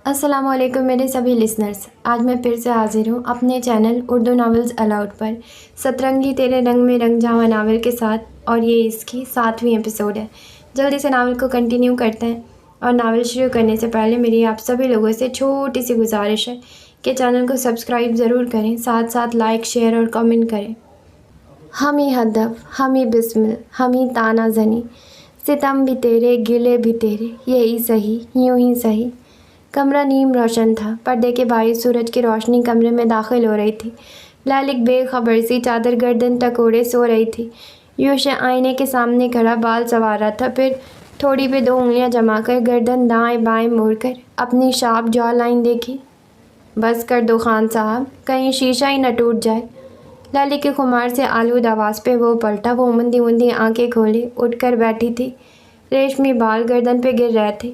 अस्सलाम वालेकुम मेरे सभी लिसनर्स। आज मैं फिर से हाजिर हूँ अपने चैनल उर्दू नावल्स अलाउड पर सतरंगी तेरे रंग में रंग जावा नावल के साथ, और ये इसकी 7वीं एपिसोड है। जल्दी से नावल को कंटिन्यू करते हैं। और नावल शुरू करने से पहले मेरी आप सभी लोगों से छोटी सी गुजारिश है कि चैनल को सब्सक्राइब ज़रूर करें, साथ साथ लाइक, शेयर और कमेंट करें। हम ही हदफ, हम ही बिस्मिल, हम ही ताना जनी, सितम भी तेरे, गिले भी तेरे, यही सही, यूं ही सही। कमरा नीम रोशन था। पर्दे के बाहर सूरज की रोशनी कमरे में दाखिल हो रही थी। लैलिक बेखबर सी चादर गर्दन तक ओढ़े सो रही थी। यूशे आईने के सामने खड़ा बाल संवार रहा था। फिर थोड़ी पे 2 उंगलियां जमाकर गर्दन दाएं बाएं मोड़कर अपनी शार्प जॉ लाइन देखी। बस कर दो खान साहब, कहीं शीशा ही न टूट जाए। लैलिक के खुमार से आलूद आवाज़ पे वो पलटा। वो मुंदी मुंदी आंखें खोली उठकर बैठी थी। रेशमी बाल गर्दन पे गिर रहे थे।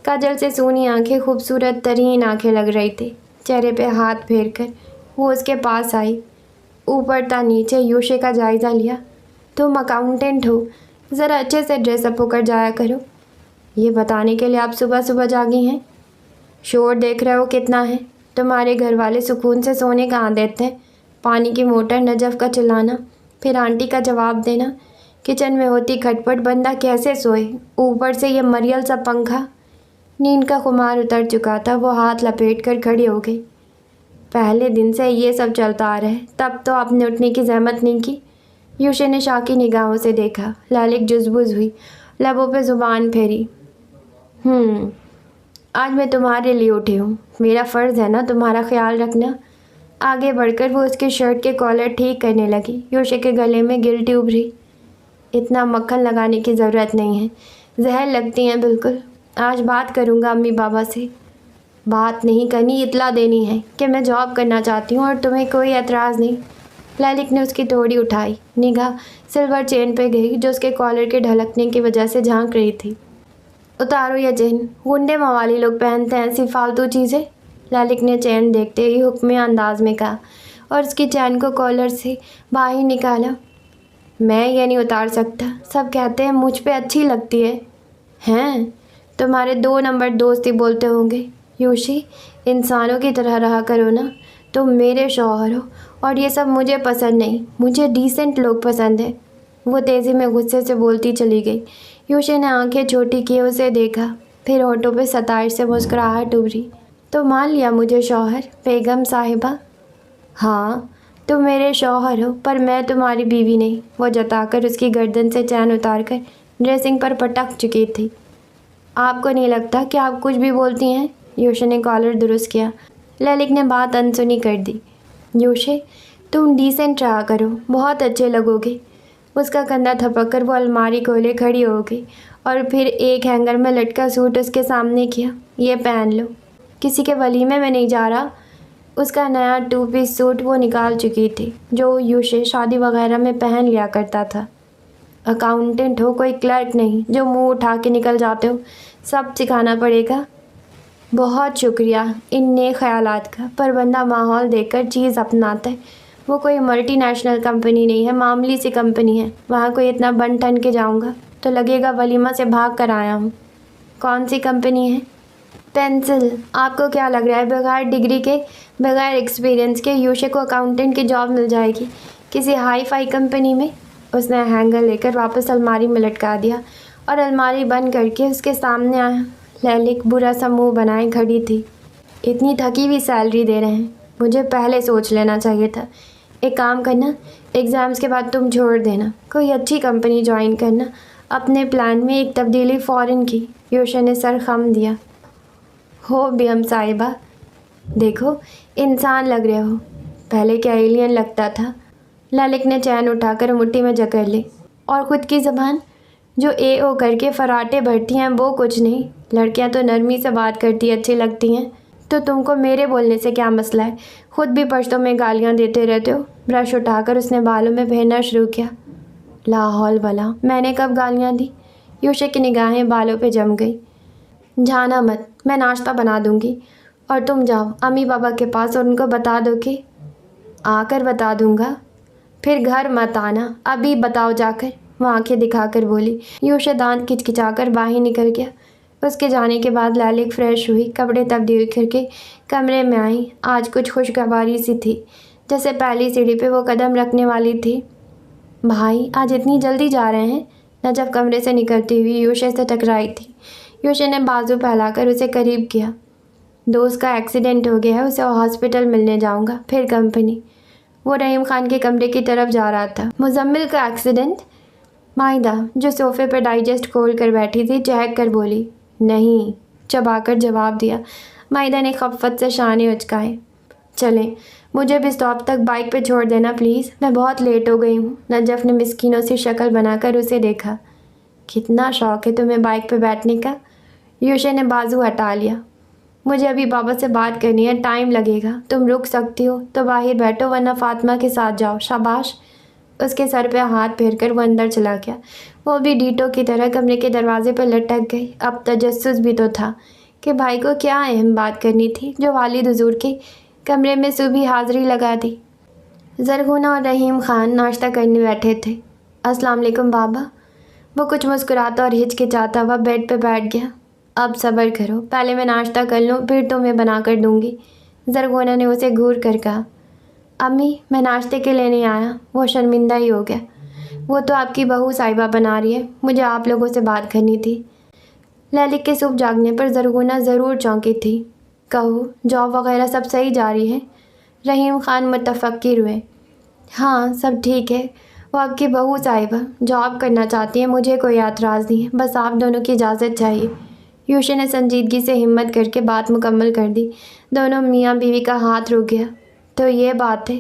काजल से सूनी आंखें खूबसूरत तरीन आंखें लग रही थी। चेहरे पे हाथ फेर कर वो उसके पास आई। ऊपर ता नीचे यूशे का जायज़ा लिया। तुम अकाउंटेंट हो, ज़रा अच्छे से ड्रेसअप होकर जाया करो। ये बताने के लिए आप सुबह सुबह जागी हैं? शोर देख रहे हो कितना है? तुम्हारे घर वाले सुकून से सोने कहाँ देते हैं? पानी की मोटर, नजफ़ का चिल्लाना, फिर आंटी का जवाब देना। किचन में होती खटपट, बंदा कैसे सोए? ऊपर से ये मरियल सा पंखा। नींद का खुमार उतर चुका था। वो हाथ लपेट कर खड़ी हो गई। पहले दिन से ये सब चलता आ रहा है, तब तो आपने उठने की जहमत नहीं की। यूशे ने शाकी निगाहों से देखा। लैलिक जुज़बुज़ हुई, लबों पे ज़ुबान फेरी। आज मैं तुम्हारे लिए उठी हूँ। मेरा फ़र्ज़ है ना तुम्हारा ख्याल रखना। आगे बढ़कर वो उसके शर्ट के कॉलर ठीक करने लगी। यूशे के गले में गिल्टी उभरी। इतना मक्खन लगाने की ज़रूरत नहीं है, जहर लगती हैं बिल्कुल। आज बात करूँगा अम्मी बाबा से। बात नहीं करनी, इतला देनी है कि मैं जॉब करना चाहती हूँ और तुम्हें कोई एतराज़ नहीं। लैलिक ने उसकी तोड़ी उठाई। निगाह सिल्वर चेन पे गई जो उसके कॉलर के ढलकने की वजह से झांक रही थी। उतारो ये चेन, गुंडे मवाली लोग पहनते हैं ऐसी फालतू चीज़ें। लैलिक ने चैन देखते ही हुक्मे अंदाज में कहा और उसकी चैन को कॉलर से बाहर निकाला। मैं ये नहीं उतार सकता। सब कहते हैं मुझ पे अच्छी लगती है। हैं? तुम्हारे 2 नंबर दोस्त ही बोलते होंगे। यूशी, इंसानों की तरह रहा करो ना। तुम मेरे शौहर हो और ये सब मुझे पसंद नहीं। मुझे डिसेंट लोग पसंद है। वो तेज़ी में गुस्से से बोलती चली गई। यूशी ने आंखें छोटी किए उसे देखा। फिर होठों पे सताइश से मुस्कुराहट उभरी। तो मान लिया मुझे शौहर, बेगम साहिबा? हाँ, तुम मेरे शौहर हो, पर मैं तुम्हारी बीवी नहीं। वो जताकर उसकी गर्दन से चैन उतारकर ड्रेसिंग पर पटक चुकी थी। आपको नहीं लगता कि आप कुछ भी बोलती हैं? यूशे ने कॉलर दुरुस्त किया। लैलिक ने बात अनसुनी कर दी। यूशे, तुम डिसेंट रहा करो, बहुत अच्छे लगोगे। उसका कंधा थपक कर वो अलमारी खोले खड़ी हो गई और फिर एक हैंगर में लटका सूट उसके सामने किया। ये पहन लो। किसी के वलीमे में नहीं जा रहा। उसका नया 2 पीस सूट वो निकाल चुकी थी जो यूशे शादी वगैरह में पहन लिया करता था। अकाउंटेंट हो, कोई क्लर्क नहीं जो मुंह उठा के निकल जाते हो। सब सिखाना पड़ेगा। बहुत शुक्रिया इन नेक ख्यालात का, पर बंदा माहौल देखकर चीज़ अपनाता है। वो कोई मल्टीनेशनल कंपनी नहीं है, मामूली सी कंपनी है। वहाँ कोई इतना बन ठन के जाऊँगा तो लगेगा वलीमा से भाग कर आया हूँ। कौन सी कंपनी है? पेंसिल। आपको क्या लग रहा है बगैर डिग्री के, बगैर एक्सपीरियंस के यूशे को अकाउंटेंट की जॉब मिल जाएगी किसी हाई फाई कंपनी में? उसने हैंगर लेकर वापस अलमारी में लटका दिया और अलमारी बंद करके उसके सामने आया। लैलिक बुरा सा मुँह बनाए खड़ी थी। इतनी थकी हुई सैलरी दे रहे हैं, मुझे पहले सोच लेना चाहिए था। एक काम करना, एग्ज़ाम्स के बाद तुम छोड़ देना, कोई अच्छी कंपनी ज्वाइन करना। अपने प्लान में एक तब्दीली फ़ौरन की। यूशे ने सर खम दिया। हो बेगम साहिबा, देखो इंसान लग रहे हो, पहले क्या एलियन लगता था। लैलिक ने चैन उठाकर मुट्ठी में जकड़ ली। और ख़ुद की ज़बान जो ए ओ करके फराटे भरती हैं वो कुछ नहीं। लड़कियां तो नरमी से बात करती अच्छी लगती हैं, तो तुमको मेरे बोलने से क्या मसला है? ख़ुद भी पश्तों में गालियां देते रहते हो। ब्रश उठाकर उसने बालों में फेरना शुरू किया। लाहौल वाला, मैंने कब गालियाँ दी? यूशे की निगाहें बालों पे जम गई। जाना मत, मैं नाश्ता बना दूंगी और तुम जाओ अम्मी बाबा के पास और उनको बता दो कि। आकर बता दूंगा, फिर घर मत आना, अभी बताओ जाकर। वो आंखें दिखाकर बोली। यूशे दांत किचकिचाकर बाहर निकल गया। उसके जाने के बाद लैलिक फ्रेश हुई, कपड़े तब्दील करके कमरे में आई। आज कुछ खुशगवारी सी थी, जैसे पहली सीढ़ी पे वो कदम रखने वाली थी। भाई आज इतनी जल्दी जा रहे हैं? नजफ कमरे से निकलती हुई यूशे से टकराई थी। यूशे ने बाजू फैलाकर उसे करीब किया। दोस्त का एक्सीडेंट हो गया है, उसे हॉस्पिटल मिलने जाऊंगा, फिर कंपनी। वो रहीम खान के कमरे की तरफ जा रहा था। मुजम्मिल का एक्सीडेंट? माहिदा जो सोफे पर डाइजेस्ट खोल कर बैठी थी चहक कर बोली। नहीं, चबाकर जवाब दिया। माहिदा ने खफ़त से शाने उचकाए। चलें, मुझे भी स्टॉप तक बाइक पे छोड़ देना प्लीज़, मैं बहुत लेट हो गई हूँ। नजफ ने मिस्कीनों सी शक्ल बनाकर उसे देखा। कितना शौक है तुम्हें बाइक पे बैठने का? यूशे ने बाजू हटा लिया। मुझे अभी बाबा से बात करनी है, टाइम लगेगा। तुम रुक सकती हो तो बाहर बैठो, वरना फातिमा के साथ जाओ। शाबाश। उसके सर पे हाथ फेरकर वो अंदर चला गया। वो भी डीटो की तरह कमरे के दरवाजे पर लटक गई। अब तजस्सुस भी तो था कि भाई को क्या अहम बात करनी थी जो वालिद हुजूर के कमरे में सुबह हाज़िरी लगा दी। ज़रगुना और रहीम खान नाश्ता करने बैठे थे। अस्सलाम वालेकुम बाबा। वो कुछ मुस्कुराता और हिचकिचाता हुआ बेड पे बैठ गया। अब सब्र करो, पहले मैं नाश्ता कर लूँ, फिर तुम्हें बना कर दूँगी। ज़रगुना ने उसे घूर कर कहा। अम्मी, मैं नाश्ते के लिए नहीं आया। वो शर्मिंदा ही हो गया। वो तो आपकी बहू साहिबा बना रही है, मुझे आप लोगों से बात करनी थी। लैलिक के सुबह जागने पर ज़रगुना ज़रूर चौंकी थी। कहो, जॉब वगैरह सब सही जा रही है? रहीम खान मुतफक्किर हुए। हाँ, सब ठीक है। वो आपकी बहू साहिबा जॉब करना चाहती है, मुझे कोई एतराज़ नहीं है, बस आप दोनों की इजाज़त चाहिए। यूशे ने संजीदगी से हिम्मत करके बात मुकम्मल कर दी। दोनों मियाँ बीवी का हाथ रुक गया। तो ये बात है,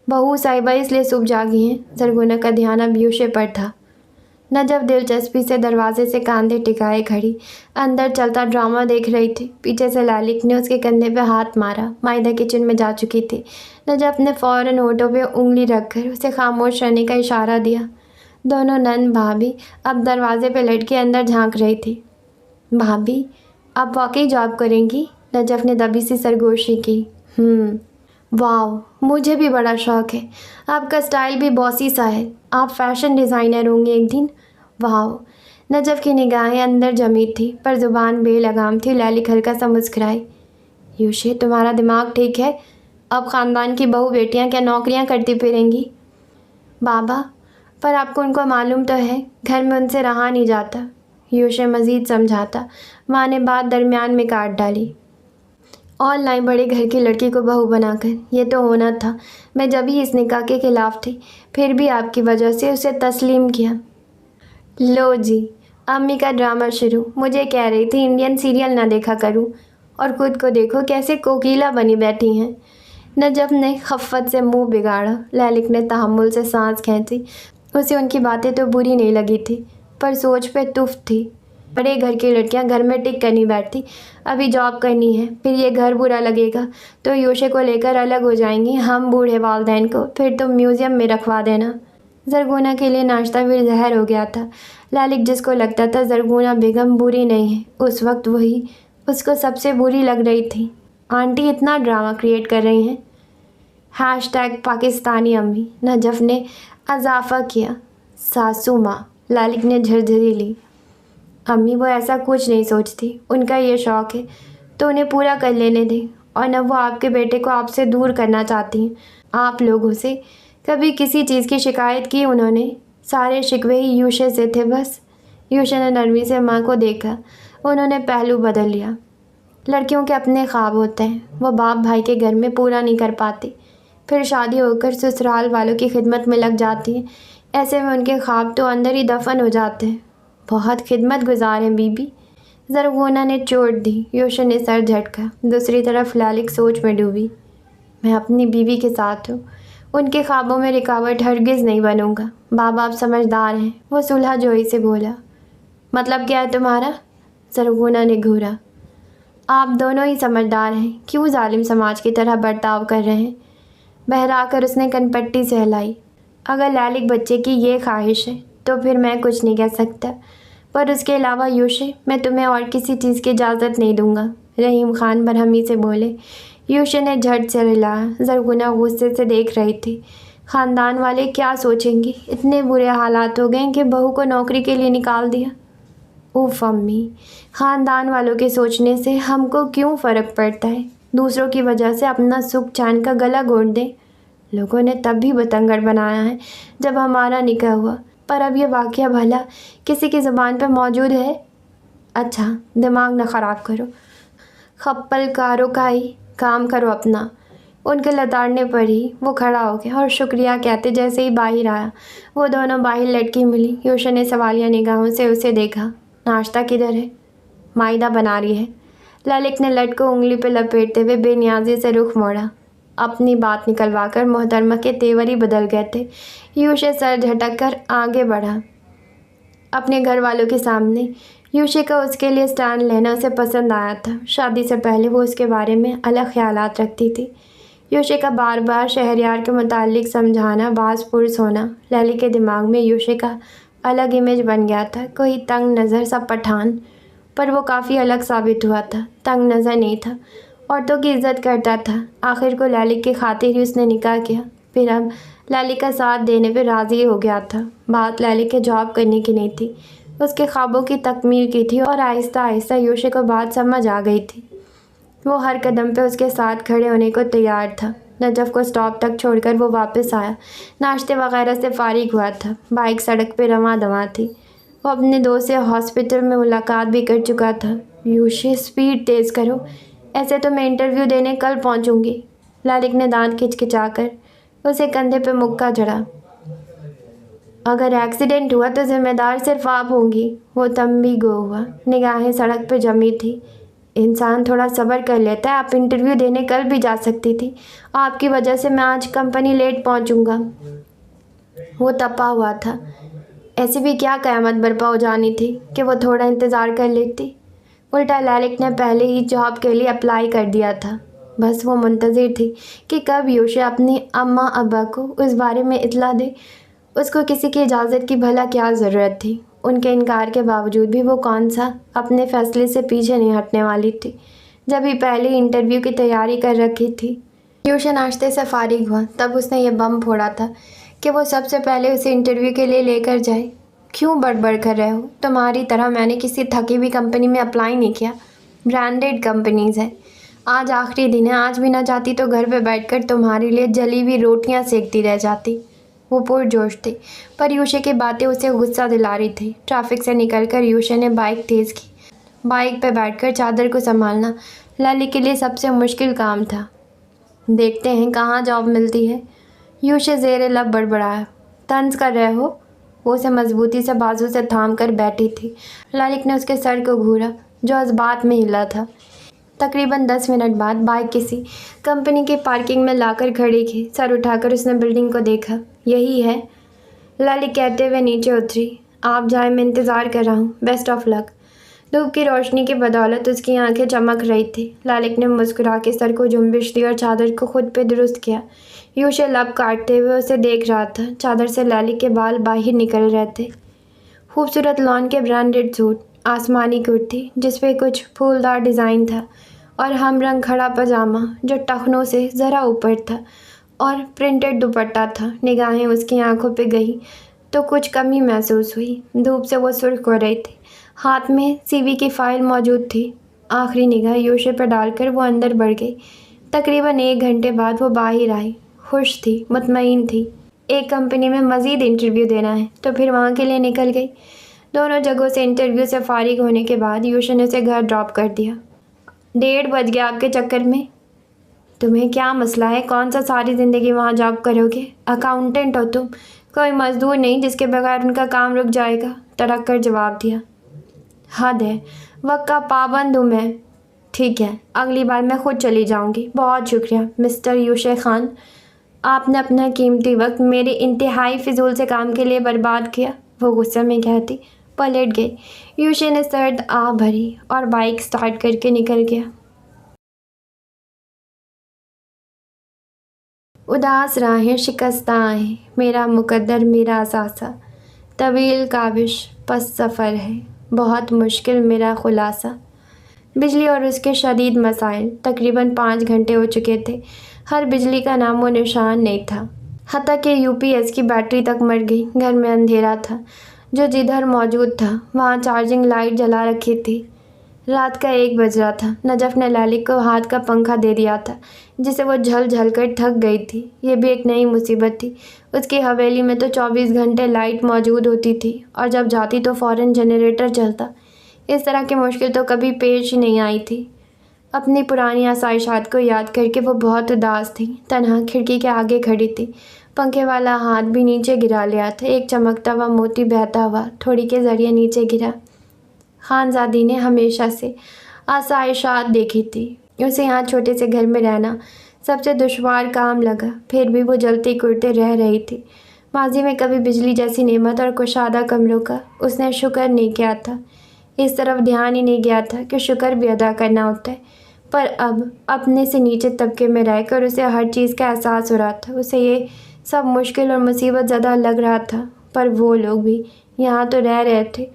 बहू साहिबा इसलिए सुबह जागी हैं। ज़रगुना का ध्यान अब यूशे पर था। नजफ दिलचस्पी से दरवाजे से कांधे टिकाए खड़ी अंदर चलता ड्रामा देख रही थी। पीछे से लैलिक ने उसके कंधे पे हाथ मारा। माहिदा किचन में जा चुकी थी। नजफ ने फ़ौरन होठों पे उंगली रखकर उसे खामोश रहने का इशारा दिया। दोनों नंद भाभी अब दरवाजे पे लटके अंदर झांक रही थी। भाभी, आप वाकई जॉब करेंगी? नजफ ने दबी सी सरगोशी की। वाह, मुझे भी बड़ा शौक़ है। आपका स्टाइल भी बॉसी सा है। आप फैशन डिज़ाइनर होंगे एक दिन। वाह। नजफ की निगाहें अंदर जमी थी, पर ज़ुबान बेलगाम थी। लैलिक हल्का सा मुस्कुराई। यूशे, तुम्हारा दिमाग ठीक है? अब ख़ानदान की बहू बेटियां क्या नौकरियां करती फिरेंगी? बाबा, पर आपको उनको मालूम तो है, घर में उनसे रहा नहीं जाता। यूशे मज़ीद समझाता। माँ ने बात दरमियान में काट डाली। ऑनलाइन बड़े घर की लड़की को बहू बनाकर, ये तो होना था। मैं जब ही इस निकाह के खिलाफ थी, फिर भी आपकी वजह से उसे तस्लीम किया। लो जी, अम्मी का ड्रामा शुरू। मुझे कह रही थी इंडियन सीरियल ना देखा करूं, और खुद को देखो कैसे कोकिला बनी बैठी हैं। नजफ ने खफ़त से मुंह बिगाड़ा। लैलिक ने तहम्मुल से सांस खींची। उसे उनकी बातें तो बुरी नहीं लगी थी, पर सोच पे तुफ थी। बड़े घर की लड़कियां घर में टिक कर नहीं बैठती। अभी जॉब करनी है, फिर ये घर बुरा लगेगा तो यूशे को लेकर अलग हो जाएंगी हम बूढ़े वालदैन को, फिर तो म्यूज़ियम में रखवा देना। ज़रगुना के लिए नाश्ता फिर जहर हो गया था। लैलिक जिसको लगता था ज़रगुना बेगम बुरी नहीं है, उस वक्त वही उसको सबसे बुरी लग रही थी। आंटी इतना ड्रामा क्रिएट कर रही हैं। #पाकिस्तानी अम्मी, नजफ ने अजाफा किया। सासू माँ, लैलिक ने झरझरी ली। अम्मी, वो ऐसा कुछ नहीं सोचती। उनका ये शौक़ है तो उन्हें पूरा कर लेने दें, और न वो आपके बेटे को आपसे दूर करना चाहती हैं। आप लोगों से कभी किसी चीज़ की शिकायत की उन्होंने? सारे शिकवे ही यूशे से थे बस। यूशे ने नरमी से माँ को देखा। उन्होंने पहलू बदल लिया। लड़कियों के अपने ख्वाब होते हैं, वो बाप भाई के घर में पूरा नहीं कर पाती, फिर शादी होकर ससुराल वालों की खिदमत में लग जाती हैं। ऐसे में उनके ख्वाब तो अंदर ही दफन हो जाते हैं। बहुत खिदमत गुजार हैं बीबी। ज़रगुना ने चोट दी। यूशे ने सर झटका। दूसरी तरफ लैलिक सोच में डूबी। मैं अपनी बीवी के साथ हूँ, उनके ख्वाबों में रुकावट हरगिज़ नहीं बनूंगा। बाबा आप समझदार हैं, वो सुलह जोई से बोला। मतलब क्या है तुम्हारा? ज़रगुना ने घूरा। आप दोनों ही समझदार हैं, क्यों जालिम समाज की तरह बर्ताव कर रहे हैं? बहराकर उसने कनपट्टी से हिलाई। अगर लैलिक बच्चे की ये ख्वाहिश है तो फिर मैं कुछ नहीं कह सकता, पर उसके अलावा यूशे, मैं तुम्हें और किसी चीज़ की इजाज़त नहीं दूंगा। रहीम खान बरहमी से बोले। यूशे ने झट से हिलाया। ज़रगुना गुस्से से देख रही थी। ख़ानदान वाले क्या सोचेंगे? इतने बुरे हालात हो गए कि बहू को नौकरी के लिए निकाल दिया। उफ अम्मी, ख़ानदान वालों के सोचने से हमको क्यों फ़र्क पड़ता है? दूसरों की वजह से अपना सुख चैन का गला घोंट दें। लोगों ने तब भी बतंगड़ बनाया है जब हमारा निकाह हुआ, पर अब ये वाक़या भला किसी की ज़ुबान पर मौजूद है? अच्छा, दिमाग न ख़राब करो। खप्पल कारो काई, काम करो अपना। उनके लताड़ने पर ही वो खड़ा हो गया और शुक्रिया कहते जैसे ही बाहर आया। वो दोनों बाहर लटकी मिली। यूशा ने सवालिया निगाहों से उसे देखा। नाश्ता किधर है? माइदा बना रही है। ललित ने लट को उंगली पर लपेटते हुए बेनियाजी से रुख मोड़ा। अपनी बात निकलवा कर मोहतरमा के तेवर ही बदल गए थे। यूशा सर झटक कर आगे बढ़ा। अपने घर वालों के सामने यूशा का उसके लिए स्टैंड लेना उसे पसंद आया था। शादी से पहले वो उसके बारे में अलग ख्यालात रखती थी। यूशा का बार बार शहरयार के मुतालिक समझाना, बास पुरस होना, लैली के दिमाग में यूशा का अलग इमेज बन गया था। कोई तंग नज़र सा पठान, पर वो काफ़ी अलग साबित हुआ था। तंग नज़र नहीं था, औरतों की इज्जत करता था। आखिर को लैली की खातिर ही उसने निकाह किया। फिर अब लैली का साथ देने पर राज़ी हो गया था। बात लैली के जॉब करने की नहीं थी, उसके ख्वाबों की तकमील की थी। और आहिस्ता आहिस्ता यूशा को बात समझ आ गई थी। वो हर कदम पे उसके साथ खड़े होने को तैयार था। नजफ़ को स्टॉप तक छोड़कर वो वापस आया। नाश्ते वगैरह से फारिग हुआ था। बाइक सड़क पे रवां दवां थी। वो अपने दोस्त से हॉस्पिटल में मुलाकात भी कर चुका था। यूशा, स्पीड तेज़ करो, ऐसे तो मैं इंटरव्यू देने कल पहुंचूंगी। ललित ने दांत खिचखिचाकर उसे कंधे पे मुक्का जड़ा। अगर एक्सीडेंट हुआ तो जिम्मेदार सिर्फ आप होंगी। वो तंबी गो हुआ, निगाहें सड़क पर जमी थी। इंसान थोड़ा सब्र कर लेता है। आप इंटरव्यू देने कल भी जा सकती थी। आपकी वजह से मैं आज कंपनी लेट पहुंचूंगा। वो तपा हुआ था। ऐसी भी क्या क़यामत बर्पा हो जानी थी कि वो थोड़ा इंतज़ार कर लेती। उल्टा ललित ने पहले ही जॉब के लिए अप्लाई कर दिया था। बस वो मुंतज़िर थी कि कब यूशा अपनी अम्मा अब्बा को उस बारे में इत्तला दे। उसको किसी की इजाज़त की भला क्या ज़रूरत थी? उनके इनकार के बावजूद भी वो कौन सा अपने फ़ैसले से पीछे नहीं हटने वाली थी। जब ही पहले इंटरव्यू की तैयारी कर रखी थी। यूशा नाश्ते से फारिग हुआ तब उसने ये बम फोड़ा था कि वो सबसे पहले उसे इंटरव्यू के लिए लेकर जाए। क्यों बड़बड़ कर रहे हो? तुम्हारी तरह मैंने किसी थकी हुई कंपनी में अप्लाई नहीं किया। ब्रांडेड कंपनीज़ है। आज आखिरी दिन है। आज भी ना चाहती तो घर पे बैठकर तुम्हारे लिए जली हुई रोटियां सेकती रह जाती। वो पुरजोश थी, पर यूशा की बातें उसे गुस्सा दिला रही थी। ट्रैफिक से निकलकर यूशा ने बाइक तेज़ की। बाइक पे बैठकर चादर को संभालना लैली के लिए सबसे मुश्किल काम था। देखते हैं कहाँ जॉब मिलती है। यूशा ज़ेरे लब बड़बड़ाया। तंज कर रहे हो? वो उसे मजबूती से बाजू से थाम कर बैठी थी। ललित ने उसके सर को घूरा जो इस बात में हिला था। तकरीबन 10 मिनट बाद बाइक किसी कंपनी की पार्किंग में लाकर खड़ी की। सर उठाकर उसने बिल्डिंग को देखा। यही है, ललित कहते हुए नीचे उतरी। आप जाए, मैं इंतज़ार कर रहा हूँ। Best of luck. धूप की रोशनी की बदौलत उसकी आंखें चमक रही थी। ललित ने मुस्कुरा के सर को जुम्बिश दी और चादर को खुद पे दुरुस्त किया। यूशा लब काटते हुए उसे देख रहा था। चादर से ललित के बाल बाहर निकल रहे थे। खूबसूरत लॉन के ब्रांडेड सूट, आसमानी कुर्ती जिस पे कुछ फूलदार डिज़ाइन था, और हम रंग खड़ा पजामा जो टखनों से ज़रा ऊपर था, और प्रिंटेड दुपट्टा था। निगाहें उसकी आंखों पे गई तो कुछ कमी महसूस हुई। धूप से वो सुर्ख हो रही थी। हाथ में सीवी की फ़ाइल मौजूद थी। आखिरी निगाह यूशा पर डालकर वो अंदर बढ़ गई। तकरीबन 1 घंटे बाद वो बाहर आई। खुश थी, मुतमईन थी। एक कंपनी में मज़ीद इंटरव्यू देना है तो फिर वहाँ के लिए निकल गई। दोनों जगहों से इंटरव्यू से फारिग होने के बाद यूशा ने उसे घर ड्रॉप कर दिया। 1:30 बज गया आपके चक्कर में। तुम्हें क्या मसला है? कौन सा सारी ज़िंदगी वहाँ जॉब करोगे? अकाउंटेंट हो तुम, कोई मज़दूर नहीं जिसके बगैर उनका काम रुक जाएगा। तड़क कर जवाब दिया। हद है, वक्त का पाबंद हूँ मैं। ठीक है, अगली बार मैं खुद चली जाऊँगी। बहुत शुक्रिया मिस्टर यूशा खान, आपने अपना कीमती वक्त मेरे इंतहाई फिजूल से काम के लिए बर्बाद किया। वो गुस्से में कहती पलट गई। यूशा ने सर्द आह भरी और बाइक स्टार्ट करके निकल गया। उदास राहें शिकस्ता आए, मेरा मुकद्दर मेरा असासा, तवील काबिश पस सफ़र है, बहुत मुश्किल मेरा खुलासा। बिजली और उसके शदीद मसाइल। तकरीबन 5 घंटे हो चुके थे। हर बिजली का नामो निशान नहीं था। हत्ता कि यूपीएस की बैटरी तक मर गई। घर में अंधेरा था। जो जिधर मौजूद था वहाँ चार्जिंग लाइट जला रखी थी। रात का 1 बज रहा था। नजफ़ ने ललिक को हाथ का पंखा दे दिया था जिसे वो झल झल कर थक गई थी। ये भी एक नई मुसीबत थी। उसकी हवेली में तो 24 घंटे लाइट मौजूद होती थी और जब जाती तो फ़ौरन जनरेटर चलता। इस तरह की मुश्किल तो कभी पेश ही नहीं आई थी। अपनी पुरानी आसाइशात को याद करके वो बहुत उदास थी। तन्हा खिड़की के आगे खड़ी थी। पंखे वाला हाथ भी नीचे गिरा लिया था। एक चमकता हुआ मोती बहता हुआ थोड़ी के ज़रिए नीचे गिरा। खानज़ादी ने हमेशा से आसाइशात देखी थी। उसे यहाँ छोटे से घर में रहना सबसे दुश्वार काम लगा। फिर भी वो जलते कुड़ते रह रही थी। माजी में कभी बिजली जैसी नेमत और कुशादा कमरों का उसने शुक्र नहीं किया था। इस तरफ ध्यान ही नहीं गया था कि शुक्र भी अदा करना होता है। पर अब अपने से नीचे तबके में रहकर उसे हर चीज़ का एहसास हो रहा था। उसे ये सब मुश्किल और मुसीबत ज़्यादा लग रहा था। पर वो लोग भी यहाँ तो रह रहे थे।